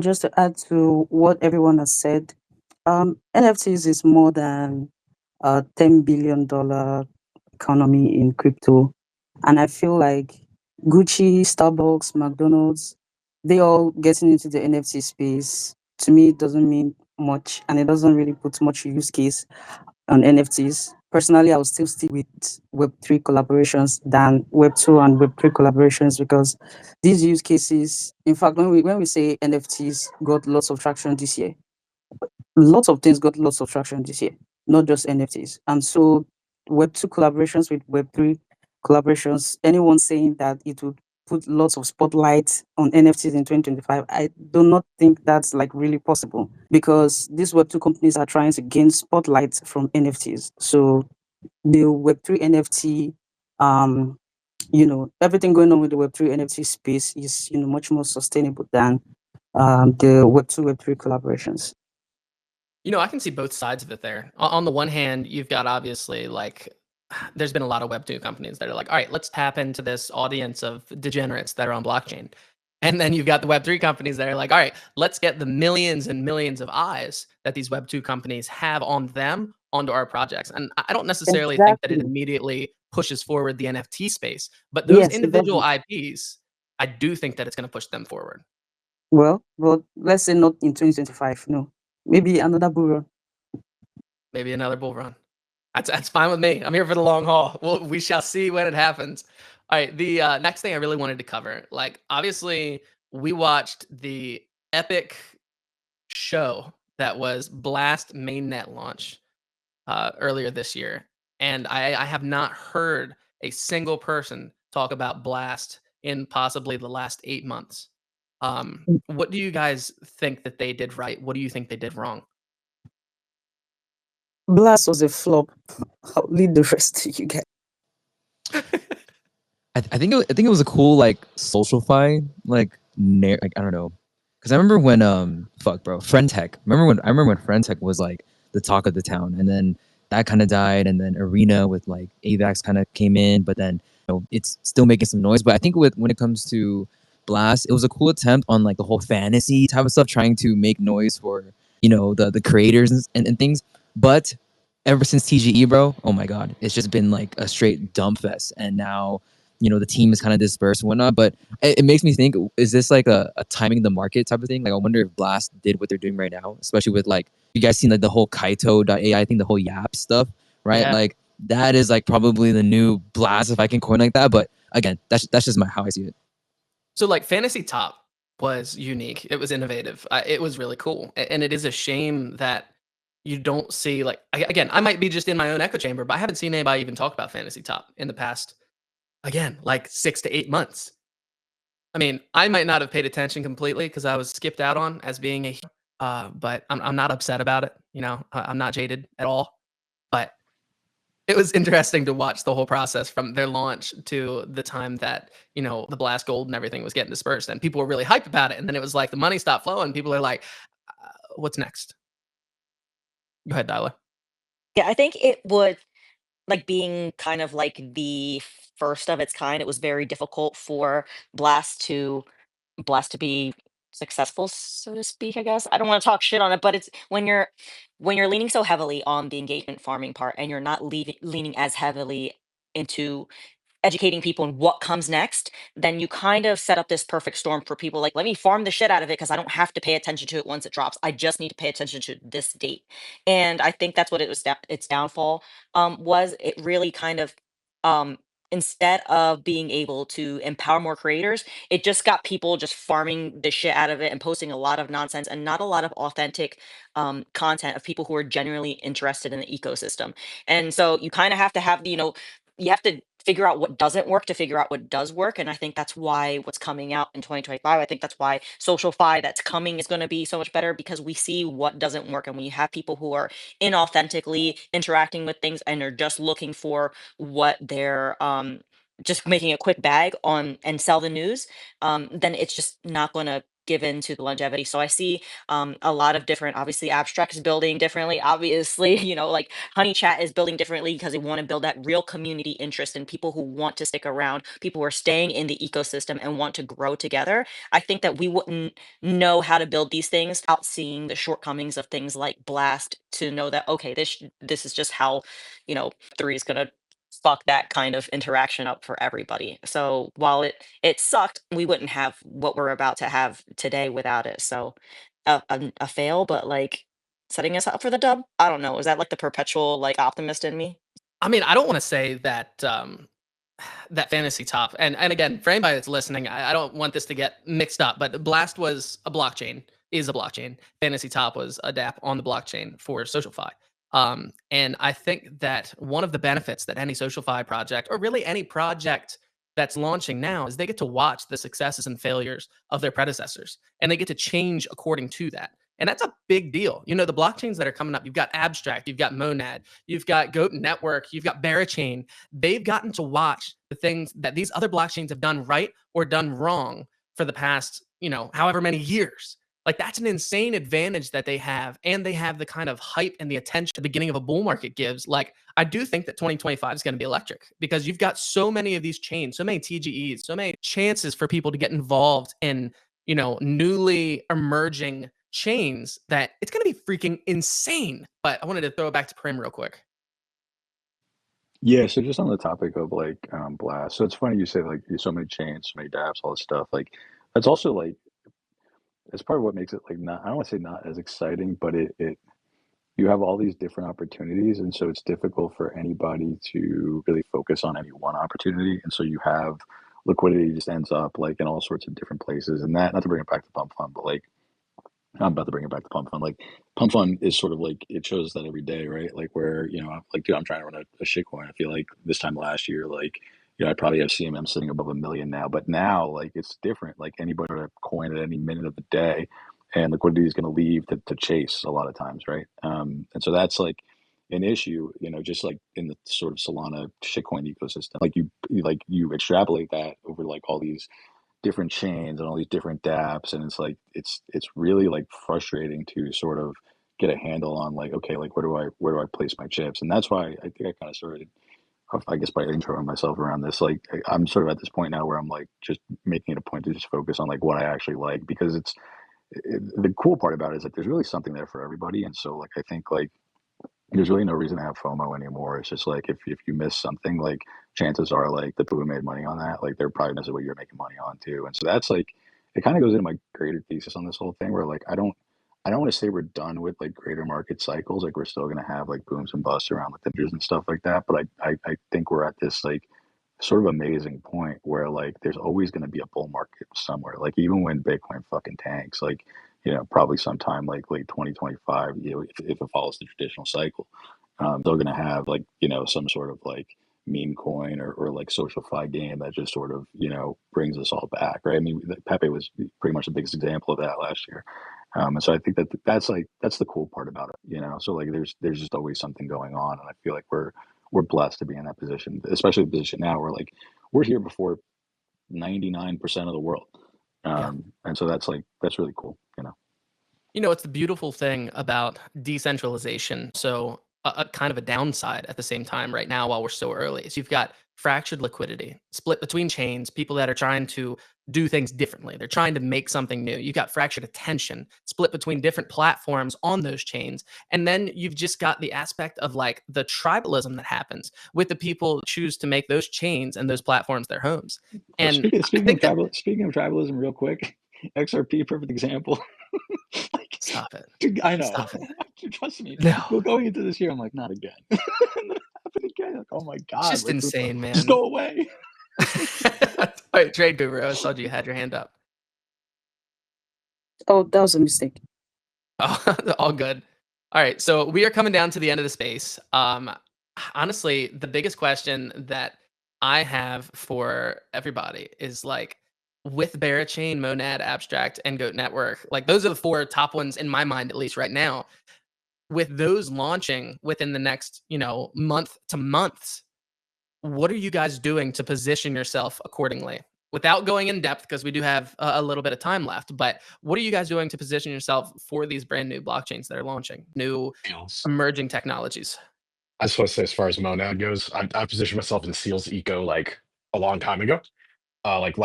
Just to add to what everyone has said, NFTs is more than a $10 billion economy in crypto. And I feel like Gucci, Starbucks, McDonald's, they all getting into the NFT space. To me, it doesn't mean much and it doesn't really put much use case on NFTs. Personally, I would still stick with Web3 collaborations than Web2 and Web3 collaborations because these use cases, in fact, when we say NFTs got lots of traction this year, lots of things got lots of traction this year, not just NFTs. And so Web2 collaborations with Web3 collaborations, anyone saying that it would put lots of spotlight on NFTs in 2025, I do not think that's like really possible because these Web2 companies are trying to gain spotlight from NFTs. So the Web3 NFT, everything going on with the Web3 NFT space is, much more sustainable than the Web2, Web3 collaborations. I can see both sides of it there. On the one hand, you've got obviously like there's been a lot of Web2 companies that are like, all right, let's tap into this audience of degenerates that are on blockchain. And then you've got the Web3 companies that are like, all right, let's get the millions and millions of eyes that these Web2 companies have on them onto our projects. And I don't necessarily think that it Exactly. immediately pushes forward the NFT space, but those Yes, it individual doesn't. IPs, I do think that it's going to push them forward. Well, let's say not in 2025. No, maybe another bull run. Maybe another bull run. That's fine with me. I'm here for the long haul. We shall see when it happens. All right. The next thing I really wanted to cover, like obviously we watched the epic show that was Blast mainnet launch earlier this year, and I have not heard a single person talk about Blast in possibly the last 8 months. What do you guys think that they did right? What do you think they did wrong? Blast was a flop. I'll leave the rest to you guys. I think it was a cool like social-fi like I don't know, because I remember when Friend Tech. I remember when Friend Tech was like the talk of the town, and then that kind of died, and then Arena with like AVAX kind of came in, but then it's still making some noise. But I think when it comes to Blast, it was a cool attempt on like the whole fantasy type of stuff, trying to make noise for the creators and things. But ever since TGE, bro, oh my god, it's just been like a straight dump fest, and now the team is kind of dispersed and whatnot. But it makes me think, is this like a timing the market type of thing? Like I wonder if Blast did what they're doing right now, especially with like, you guys seen like the whole Kaito.ai thing, the whole Yap stuff, right? Yeah. Like that is like probably the new Blast, if I can coin like that. But again, that's just how I see it. So like Fantasy Top was unique. It was innovative. It was really cool. And it is a shame that you don't see like, again, I might be just in my own echo chamber, but I haven't seen anybody even talk about Fantasy Top in the past, again, like 6 to 8 months. I mean, I might not have paid attention completely because I was skipped out on as being but I'm not upset about it. I'm not jaded at all. But it was interesting to watch the whole process from their launch to the time that, the Blast Gold and everything was getting dispersed and people were really hyped about it. And then it was like the money stopped flowing. People are like, what's next? Go ahead, Dyla. Yeah, I think it would like being kind of like the first of its kind. It was very difficult for Blast to be successful, so to speak, I guess. I don't want to talk shit on it, but it's when you're leaning so heavily on the engagement farming part and you're not leaning as heavily into educating people on what comes next, then you kind of set up this perfect storm for people like, let me farm the shit out of it because I don't have to pay attention to it once it drops. I just need to pay attention to this date. And I think that's what it was its downfall was. It really kind of instead of being able to empower more creators, it just got people just farming the shit out of it and posting a lot of nonsense and not a lot of authentic content of people who are genuinely interested in the ecosystem. And so you kind of have to have the, you have to figure out what doesn't work to figure out what does work. And I think that's why what's coming out in 2025, I think that's why social fi that's coming is going to be so much better, because we see what doesn't work. And when you have people who are inauthentically interacting with things and are just looking for what they're just making a quick bag on and sell the news, then it's just not going to give in to the longevity. So I see a lot of different, obviously Abstract is building differently, obviously, like Honey Chat is building differently because they want to build that real community interest in people who want to stick around, people who are staying in the ecosystem and want to grow together. I think that we wouldn't know how to build these things without seeing the shortcomings of things like Blast to know that, okay, this is just how, 3 is going to fuck that kind of interaction up for everybody. So while it sucked, we wouldn't have what we're about to have today without it. So a fail, but like setting us up for the dub. I don't know. Is that like the perpetual like optimist in me? I mean, I don't want to say that that fantasy top, and again, for anybody that's listening, I don't want this to get mixed up, but Blast was a blockchain, is a blockchain. Fantasy top was a dApp on the blockchain for SocialFi. And I think that one of the benefits that any SocialFi project, or really any project that's launching now, is they get to watch the successes and failures of their predecessors, and they get to change according to that. And that's a big deal. The blockchains that are coming up, you've got Abstract, you've got Monad, you've got Goat Network, you've got Barachain. They've gotten to watch the things that these other blockchains have done right or done wrong for the past, however many years. Like, that's an insane advantage that they have. And they have the kind of hype and the attention the beginning of a bull market gives. Like, I do think that 2025 is going to be electric because you've got so many of these chains, so many TGEs, so many chances for people to get involved in, newly emerging chains, that it's going to be freaking insane. But I wanted to throw it back to Prim real quick. Yeah, so just on the topic of like Blast, so it's funny you say like there's so many chains, so many dApps, all this stuff. Like that's also like it's part of what makes it like not I don't want to say not as exciting, but it you have all these different opportunities, and so it's difficult for anybody to really focus on any one opportunity, and so you have liquidity just ends up like in all sorts of different places, and that not to bring it back to pump fund, but like I'm about to bring it back to Pump Fund. Like Pump Fund is sort of like it shows that every day, right? Like where like dude, I'm trying to run a shitcoin. I feel like this time last year, like I probably have CMM sitting above 1 million now, but now like it's different. Like anybody with a coin at any minute of the day, and liquidity is going to leave to chase a lot of times, right? And so that's like an issue, just like in the sort of Solana shitcoin ecosystem. Like you extrapolate that over like all these different chains and all these different dApps, and it's like it's really like frustrating to sort of get a handle on like, okay, like where do I place my chips? And that's why I think I kind of started I guess by introing myself around this. Like I'm sort of at this point now where I'm like just making it a point to just focus on like what I actually like, because the cool part about it is that there's really something there for everybody. And so like I think like there's really no reason to have FOMO anymore. It's just like if you miss something, like chances are like the people who made money on that, like they're probably missing what you're making money on too. And so that's like it kind of goes into my greater thesis on this whole thing, where like I don't want to say we're done with like greater market cycles. Like we're still gonna have like booms and busts around like the news and stuff like that. But I think we're at this like sort of amazing point where like there's always going to be a bull market somewhere. Like even when Bitcoin fucking tanks, like probably sometime like late 2025, if it follows the traditional cycle, they're going to have like some sort of like meme coin or like social fi game that just sort of brings us all back, right? I mean, Pepe was pretty much the biggest example of that last year. And so I think that's the cool part about it. So like there's just always something going on, and I feel like we're blessed to be in that position, especially the position now where like we're here before 99% of the world. Yeah. And so that's really cool. It's the beautiful thing about decentralization. So a kind of a downside at the same time right now while we're so early is you've got fractured liquidity, split between chains, people that are trying to do things differently. They're trying to make something new. You've got fractured attention, split between different platforms on those chains. And then you've just got the aspect of like the tribalism that happens with the people that choose to make those chains and those platforms their homes. Well, And I speaking of think that speaking of tribalism, real quick, XRP, perfect example. Like, stop it. dude, I know. Stop it. Trust me. No. Going into this year, I'm like, not again. And then it happened again. Like, oh my It's god, just like, insane, man. just go away. All right, Trade Guru, I saw you had your hand up. Oh, that was a mistake. Oh, all good. All right, so we are coming down to the end of the space. Honestly, the biggest question that I have for everybody is like, with Barachain, Monad, Abstract, and Goat Network, like those are the 4 top ones in my mind, at least right now. With those launching within the next, month to months, what are you guys doing to position yourself accordingly? Without going in depth, because we do have a little bit of time left, but what are you guys doing to position yourself for these brand new blockchains that are launching, new Seals. emerging technologies? I just want to say, as far as Monad goes, I positioned myself in Seals Eco like a long time ago. Like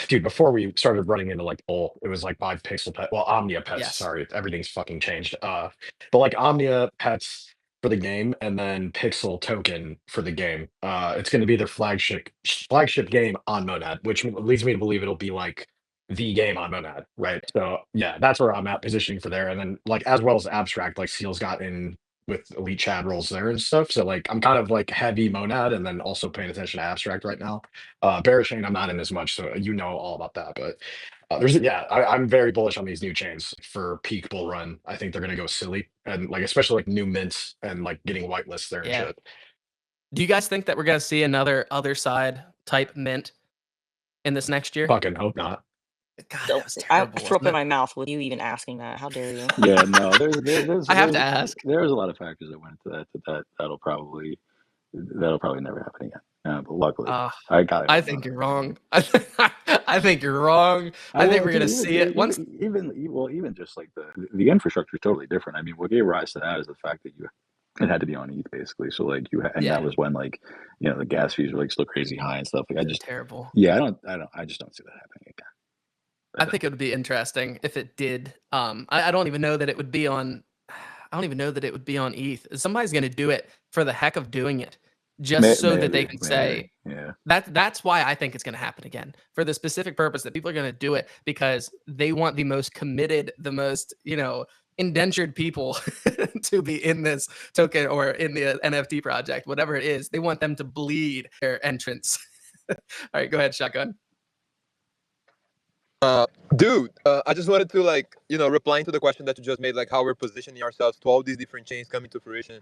dude, before we started running into like bull, it was like buy pixel pet, well, Omnia pets. Yes. Sorry, everything's fucking changed. But like Omnia pets for the game, and then Pixel token for the game. It's going to be their flagship game on Monad, which leads me to believe it'll be like the game on Monad, right? So yeah, that's where I'm at positioning for there, and then like as well as Abstract, like Seals got in with elite Chad roles there and stuff. So like I'm kind of like heavy Monad, and then also paying attention to Abstract right now. Barachain, I'm not in as much, so you know all about that. But I'm very bullish on these new chains for peak bull run. I think they're gonna go silly, and like especially like new mints and like getting whitelists there and Yeah. shit. Do you guys think that we're going to see another other side type mint in this next year? Fucking hope not. God, So that was I terrible. threw up wasn't in it? my mouth with you even asking that. How dare you? Yeah, no, there's I have to ask. there's a lot of factors that went into that'll probably never happen again. But luckily, I got it. I think you're wrong. I think you're wrong. I think we're gonna see it once. Even just like the infrastructure is totally different. I mean, what gave rise to that is the fact that it had to be on ETH basically. So like and Yeah. that was when like the gas fees were like still crazy high and stuff. Like I just terrible. Yeah, I just don't see that happening again. I think it would be interesting if it did. I don't even know that it would be on. I don't even know that it would be on ETH. Somebody's going to do it for the heck of doing it, just so that they can say yeah. That's why I think it's going to happen again, for the specific purpose that people are going to do it because they want the most committed, the most indentured people to be in this token or in the NFT project, whatever it is. They want them to bleed their entrance. All right, go ahead, Shotgun. Dude, I just wanted to replying to the question that you just made, like how we're positioning ourselves to all these different chains coming to fruition.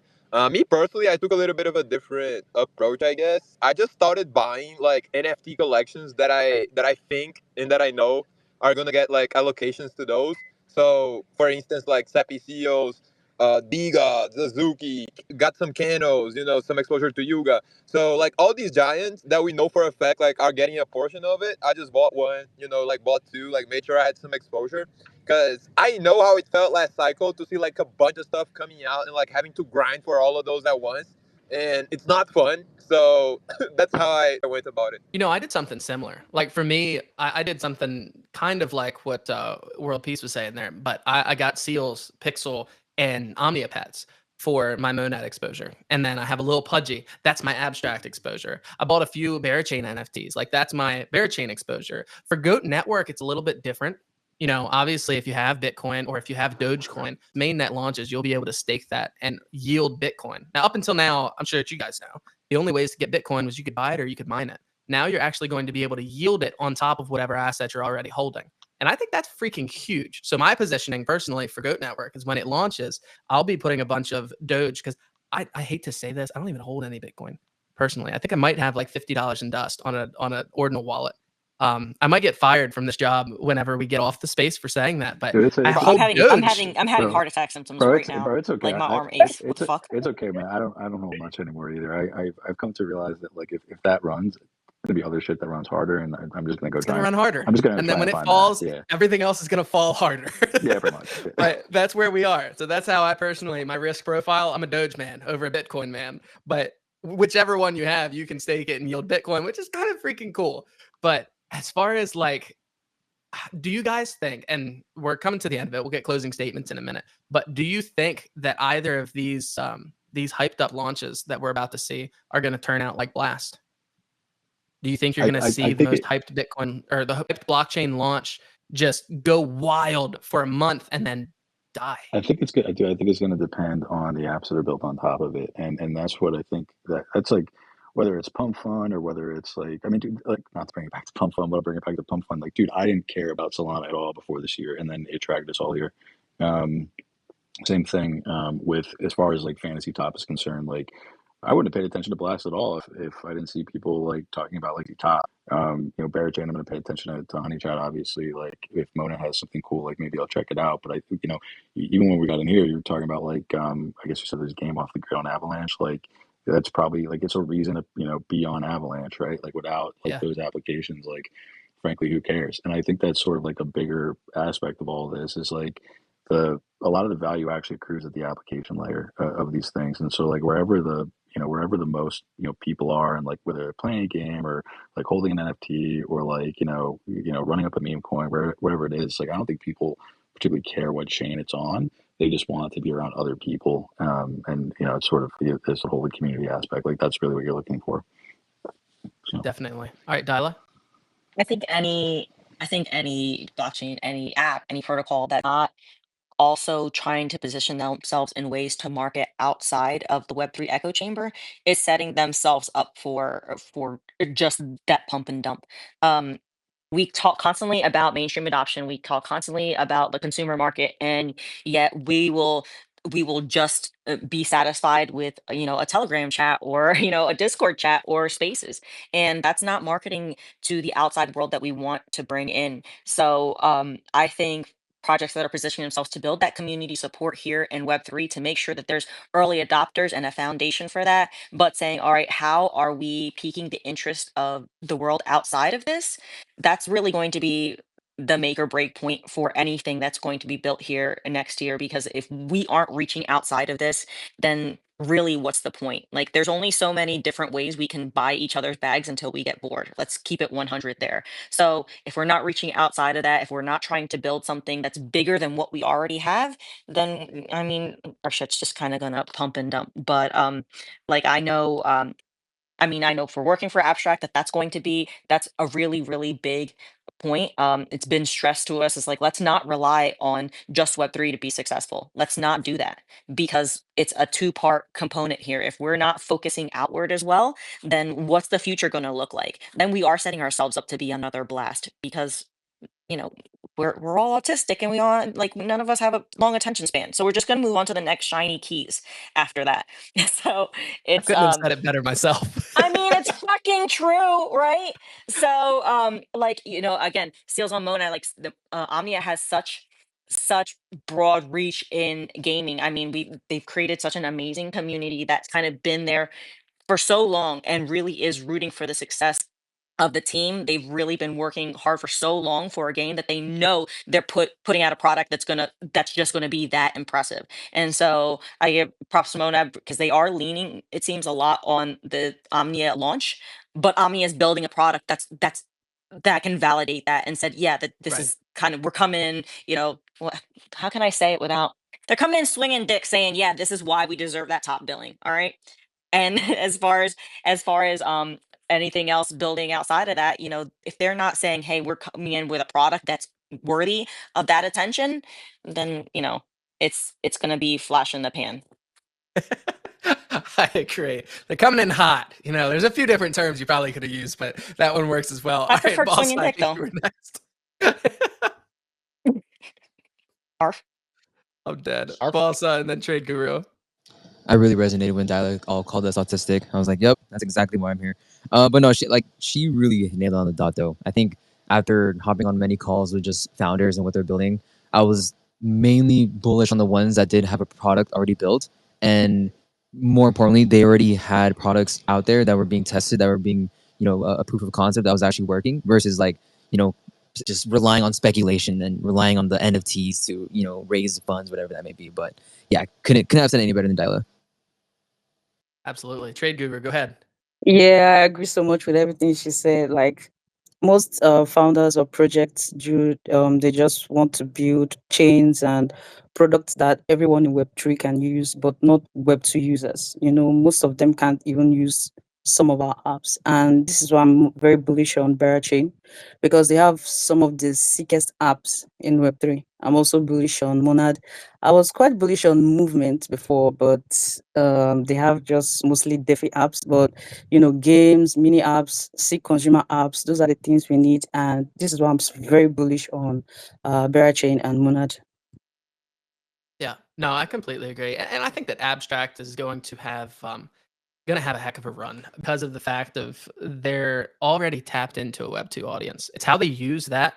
Me personally, I took a little bit of a different approach, I guess. I just started buying like NFT collections that I think and that I know are gonna get like allocations to those. So, for instance, like Seppi Seals, Diga, Suzuki, got some Kanos, some exposure to Yuga. So like all these giants that we know for a fact like are getting a portion of it. I just bought one, like bought two, like made sure I had some exposure. Cause I know how it felt last cycle to see like a bunch of stuff coming out and like having to grind for all of those at once. And it's not fun. So that's how I went about it. I did something similar. Like for me, I did something kind of like what World Peace was saying there, but I got Seals, Pixel, and Omnia pets for my Monad exposure. And then I have a little Pudgy. That's my Abstract exposure. I bought a few Barachain NFTs. Like that's my Barachain exposure. For Goat Network, it's a little bit different. Obviously, if you have Bitcoin or if you have Dogecoin, mainnet launches, you'll be able to stake that and yield Bitcoin. Now, up until now, I'm sure that you guys know, the only ways to get Bitcoin was you could buy it or you could mine it. Now you're actually going to be able to yield it on top of whatever asset you're already holding. And I think that's freaking huge. So my positioning personally for Goat Network is when it launches, I'll be putting a bunch of Doge because I hate to say this, I don't even hold any Bitcoin personally. I think I might have like $50 in dust on an ordinal wallet. I might get fired from this job whenever we get off the space for saying that, but Dude, I Bro, hold I'm having Bro, heart attack symptoms right now. Bro, it's okay. Like my arm aches. What the fuck? It's okay, man. I don't hold much anymore either. I've come to realize that like if that runs, there's gonna be other shit that runs harder, and I'm just gonna go It's gonna run harder. I'm just gonna and try then when it find falls, that. everything else is gonna fall harder. Yeah, pretty much. Right. That's where we are. So that's how I personally, my risk profile, I'm a Doge man over a Bitcoin man. But whichever one you have, you can stake it and yield Bitcoin, which is kind of freaking cool. But as far as like, do you guys think, and we're coming to the end of it, we'll get closing statements in a minute, but do you think that either of these hyped up launches that we're about to see are going to turn out like Blast? Do you think you're going to see the think most hyped Bitcoin or the hyped blockchain launch just go wild for a month and then die? I think it's good. I do. I think it's going to depend on the apps that are built on top of it, and that's what I think that's like. Whether it's Pump Fun or whether it's like, I mean, dude, like not to bring it back to Pump Fun, but I'll bring it back to Pump Fun. Like, dude, I didn't care about Solana at all before this year, and then it dragged us all here. Um, Same thing with as far as like fantasy top is concerned. Like, I wouldn't have paid attention to Blast at all if I didn't see people like talking about like the top. You know, Barrett Jane, I'm going to pay attention to Honey Chat, obviously. Like, if Mona has something cool, like maybe I'll check it out. But I think, you know, even when we got in here, you were talking about like, I guess you said there's a game off the grid on Avalanche. Like, that's probably like it's a reason to, you know, be on Avalanche, right? Like, without like Yeah, those applications, like, frankly, who cares? And I think that's sort of like a bigger aspect of all this is like a lot of the value actually accrues at the application layer of these things. And so like wherever the most, you know, people are, and like whether they're playing a game or like holding an NFT or like, running up a meme coin, wherever it is, like I don't think people particularly care what chain it's on. They just want it to be around other people. And you know, it's sort of this whole community aspect. Like that's really what you're looking for. So. definitely. All right, Dyla. I think any blockchain, any app, any protocol that's not also trying to position themselves in ways to market outside of the Web3 echo chamber is setting themselves up for just that pump and dump. We talk constantly about mainstream adoption. We talk constantly about the consumer market, and yet we will just be satisfied with a Telegram chat or a Discord chat or Spaces, and that's not marketing to the outside world that we want to bring in. So I think projects that are positioning themselves to build that community support here in Web3 to make sure that there's early adopters and a foundation for that, but saying, all right, how are we piquing the interest of the world outside of this? That's really going to be the make or break point for anything that's going to be built here next year. Because if we aren't reaching outside of this, then really what's the point? Like, there's only so many different ways we can buy each other's bags until we get bored. Let's keep it 100 there. So if we're not reaching outside of that, if we're not trying to build something that's bigger than what we already have, then I mean our shit's just kind of gonna pump and dump. But like I know for working for Abstract that's a really, really big point. It's been stressed to us. It's like, let's not rely on just Web3 to be successful. Let's not do that because it's a two-part component here. If we're not focusing outward as well, then what's the future going to look like? Then we are setting ourselves up to be another Blast because you know we're all autistic and we all like none of us have a long attention span. So we're just going to move on to the next shiny keys after that. So I it's couldn't have said it better myself. I mean, it's fucking true, right? So, like, again, Steals on Mona, like the Omnia has such broad reach in gaming. I mean, they've created such an amazing community that's kind of been there for so long and really is rooting for the success of the team. They've really been working hard for so long for a game that they know they're putting out a product that's just gonna be that impressive. And so I give props to Mona because they are leaning, it seems, a lot on the Omnia launch, but Omnia is building a product that can validate that and said, yeah, that this Right. is kind of we're coming, how can I say it without they're coming in swinging dick saying, yeah, this is why we deserve that top billing. All right. And as far as anything else building outside of that, if they're not saying, hey, we're coming in with a product that's worthy of that attention, then it's gonna be flash in the pan. I agree. They're coming in hot. There's a few different terms you probably could have used, but that one works as well. I All right, prefer boss, swinging I dick think though. you were next. Arf. I'm dead. Arf. Boss, and then Trade Guru. I really resonated when Dialect all called us autistic. I was like, yep, that's exactly why I'm here. But no, she really nailed it on the dot though. I think after hopping on many calls with just founders and what they're building, I was mainly bullish on the ones that did have a product already built. And more importantly, they already had products out there that were being tested, that were being, a proof of concept that was actually working versus just relying on speculation and relying on the NFTs to, raise funds, whatever that may be. But yeah, couldn't have said any better than Dyla. Absolutely. Trade Guru, go ahead. Yeah, I agree so much with everything she said. Like most founders of projects, they just want to build chains and products that everyone in Web3 can use, but not Web2 users. Most of them can't even use some of our apps, and this is why I'm very bullish on Chain, because they have some of the sickest apps in Web3. I'm also bullish on Monad. I was quite bullish on Movement before, but they have just mostly DeFi apps, but games, mini apps, sick consumer apps. Those are the things we need, and this is why I'm very bullish on Chain and Monad. Yeah, no, I completely agree, and I think that Abstract is going to have a heck of a run because of the fact of they're already tapped into a Web2 audience. It's how they use that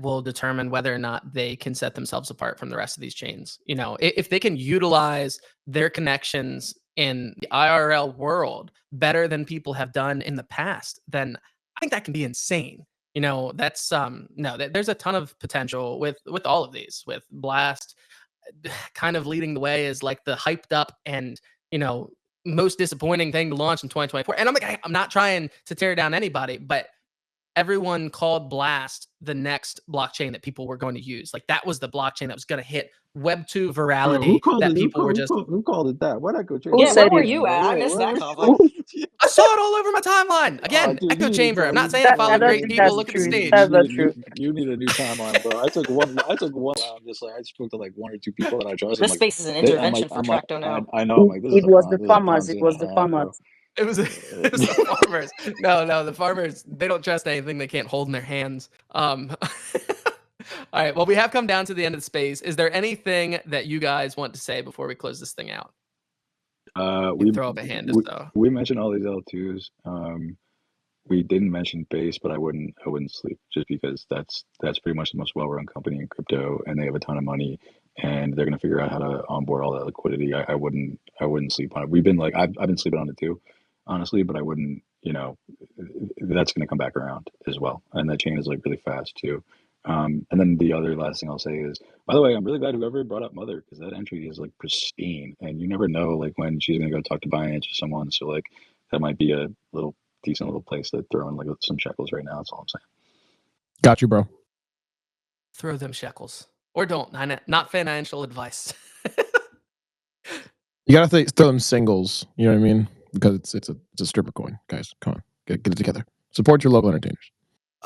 will determine whether or not they can set themselves apart from the rest of these chains. If they can utilize their connections in the IRL world better than people have done in the past, then I think that can be insane. That's no, there's a ton of potential with all of these, with Blast kind of leading the way as like the hyped up and most disappointing thing to launch in 2024. And I'm not trying to tear down anybody, but everyone called Blast the next blockchain that people were going to use. Like that was the blockchain that was going to hit Web2 virality that people were just. Who called it that? Why'd I go change? Who Yeah, where said were it? you at? I Wait, missed that convo. I saw it all over my timeline. Again, dude, echo you need to chamber. tell I'm not you. saying I I follow don't great think people. that's Look at the true. stage. That's not true. You need a new timeline, bro. I took one. I'm just like I spoke to like one or two people that I trust. I'm This like, space is an I'm like, intervention for I'm like, Tracto now. I know. I'm like, It was the this is a farmers. It Ponzi and was a the half, bro. farmers. It was the farmers. No, the farmers, they don't trust anything they can't hold in their hands. All right, well, we have come down to the end of the space. Is there anything that you guys want to say before we close this thing out? You can throw up a hand if so. We mentioned all these L2s. We didn't mention Base, but I wouldn't sleep just because that's pretty much the most well-run company in crypto, and they have a ton of money, and they're gonna figure out how to onboard all that liquidity. I wouldn't sleep on it. We've been like I've been sleeping on it too, honestly, but I wouldn't. That's gonna come back around as well, and that chain is like really fast too. And then the other last thing I'll say is, by the way, I'm really glad whoever brought up Mother, because that entry is like pristine, and you never know like when she's gonna go talk to Binance or someone. So like that might be a little decent little place to throw in like some shekels right now. That's all I'm saying. Got you, bro. Throw them shekels. Or don't. Not financial advice. You gotta throw them singles. You know what I mean? Because it's a stripper coin, guys. Come on, get it together. Support your local entertainers.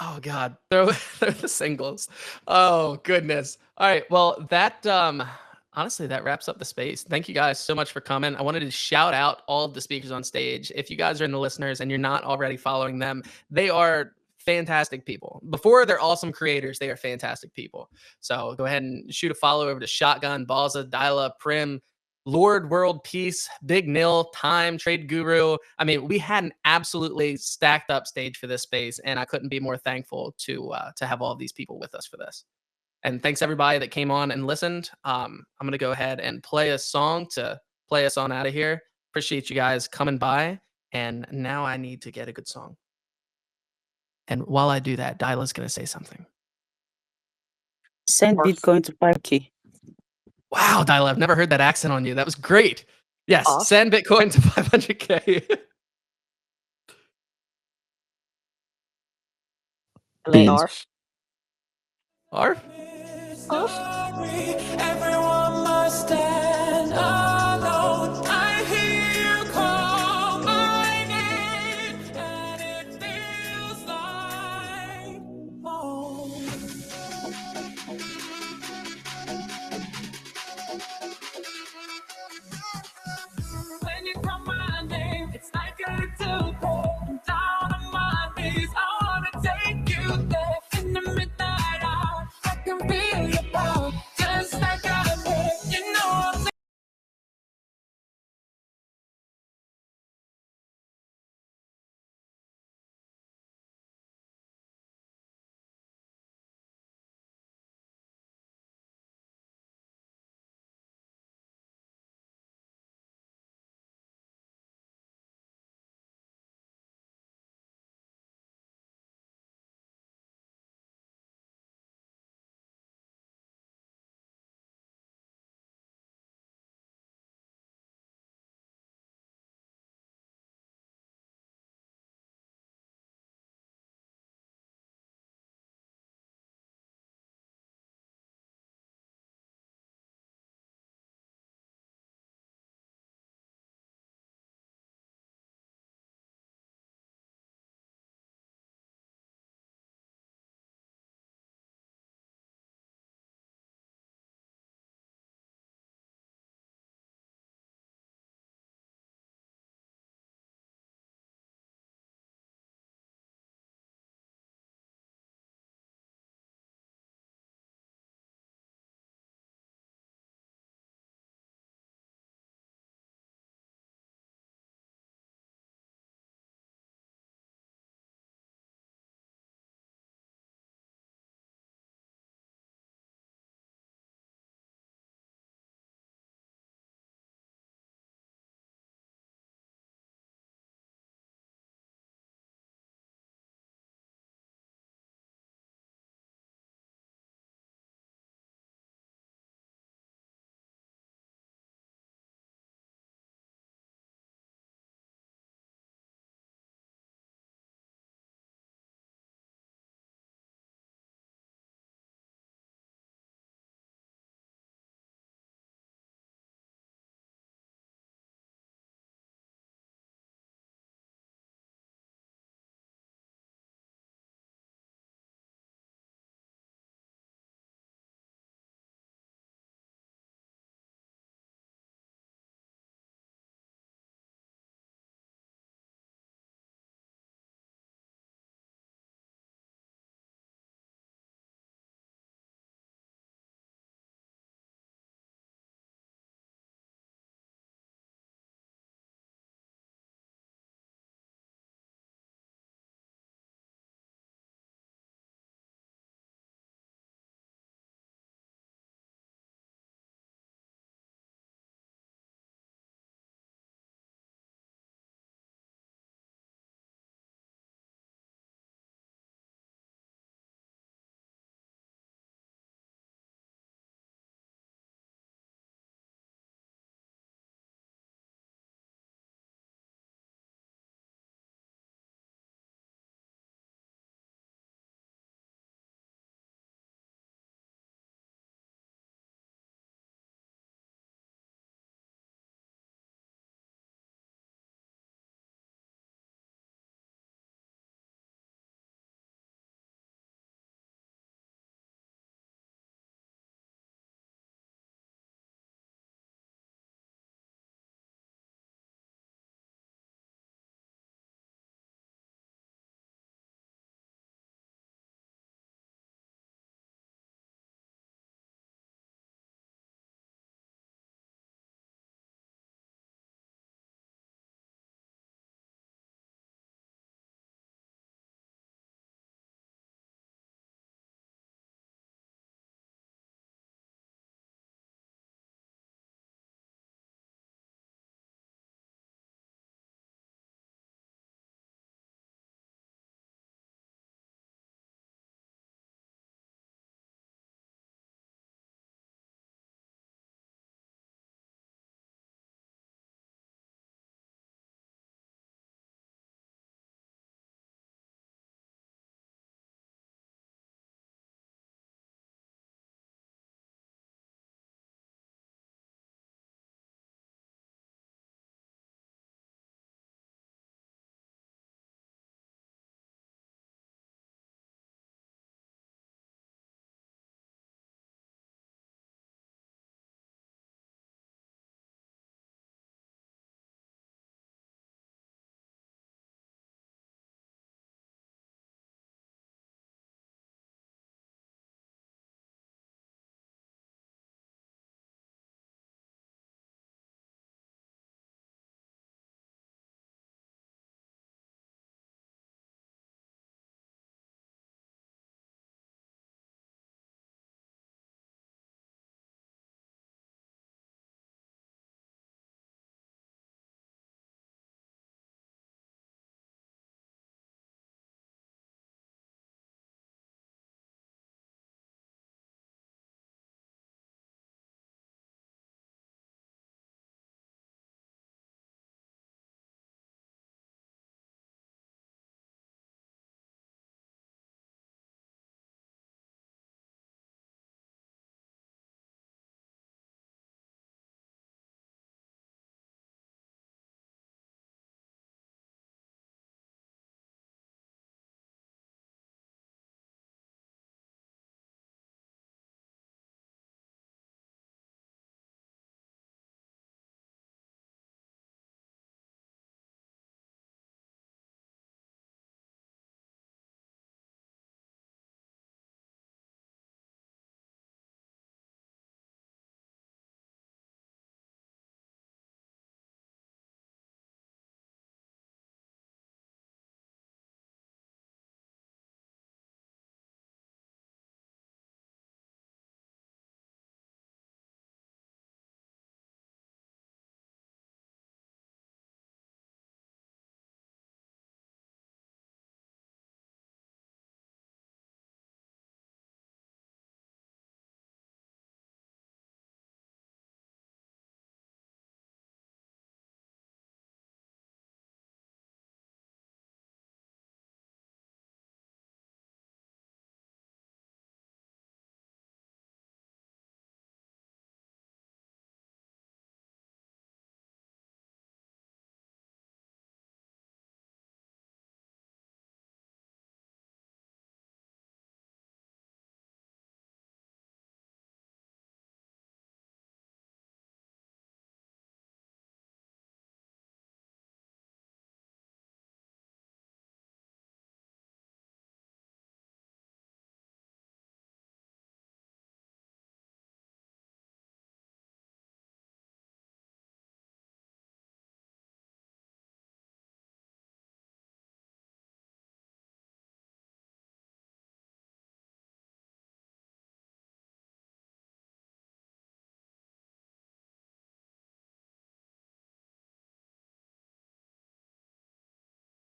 Oh God, throw the singles. Oh goodness. All right. Well, that honestly that wraps up the space. Thank you guys so much for coming. I wanted to shout out all of the speakers on stage. If you guys are in the listeners and you're not already following them, they are fantastic people. Before they're awesome creators, they are fantastic people. So go ahead and shoot a follow over to Shotgun, Balza, Dyla, Prim, Lord, World Peace, Big Nil, Time, Trade Guru. I mean, we had an absolutely stacked up stage for this space, and I couldn't be more thankful to have all of these people with us for this. And thanks everybody that came on and listened. I'm gonna go ahead and play a song to play us on out of here. Appreciate you guys coming by, and now I need to get a good song. And while I do that, Dyla's gonna say something. Send Bitcoin to 5K. Wow, Dyla, I've never heard that accent on you. That was great. Yes, Off. send Bitcoin to 500K. Lay Beans. arf. Arf? Arf. Everyone must stand alone. I hear you call my name, and it feels like home. When you call my name, it's like a little pull down on my knees.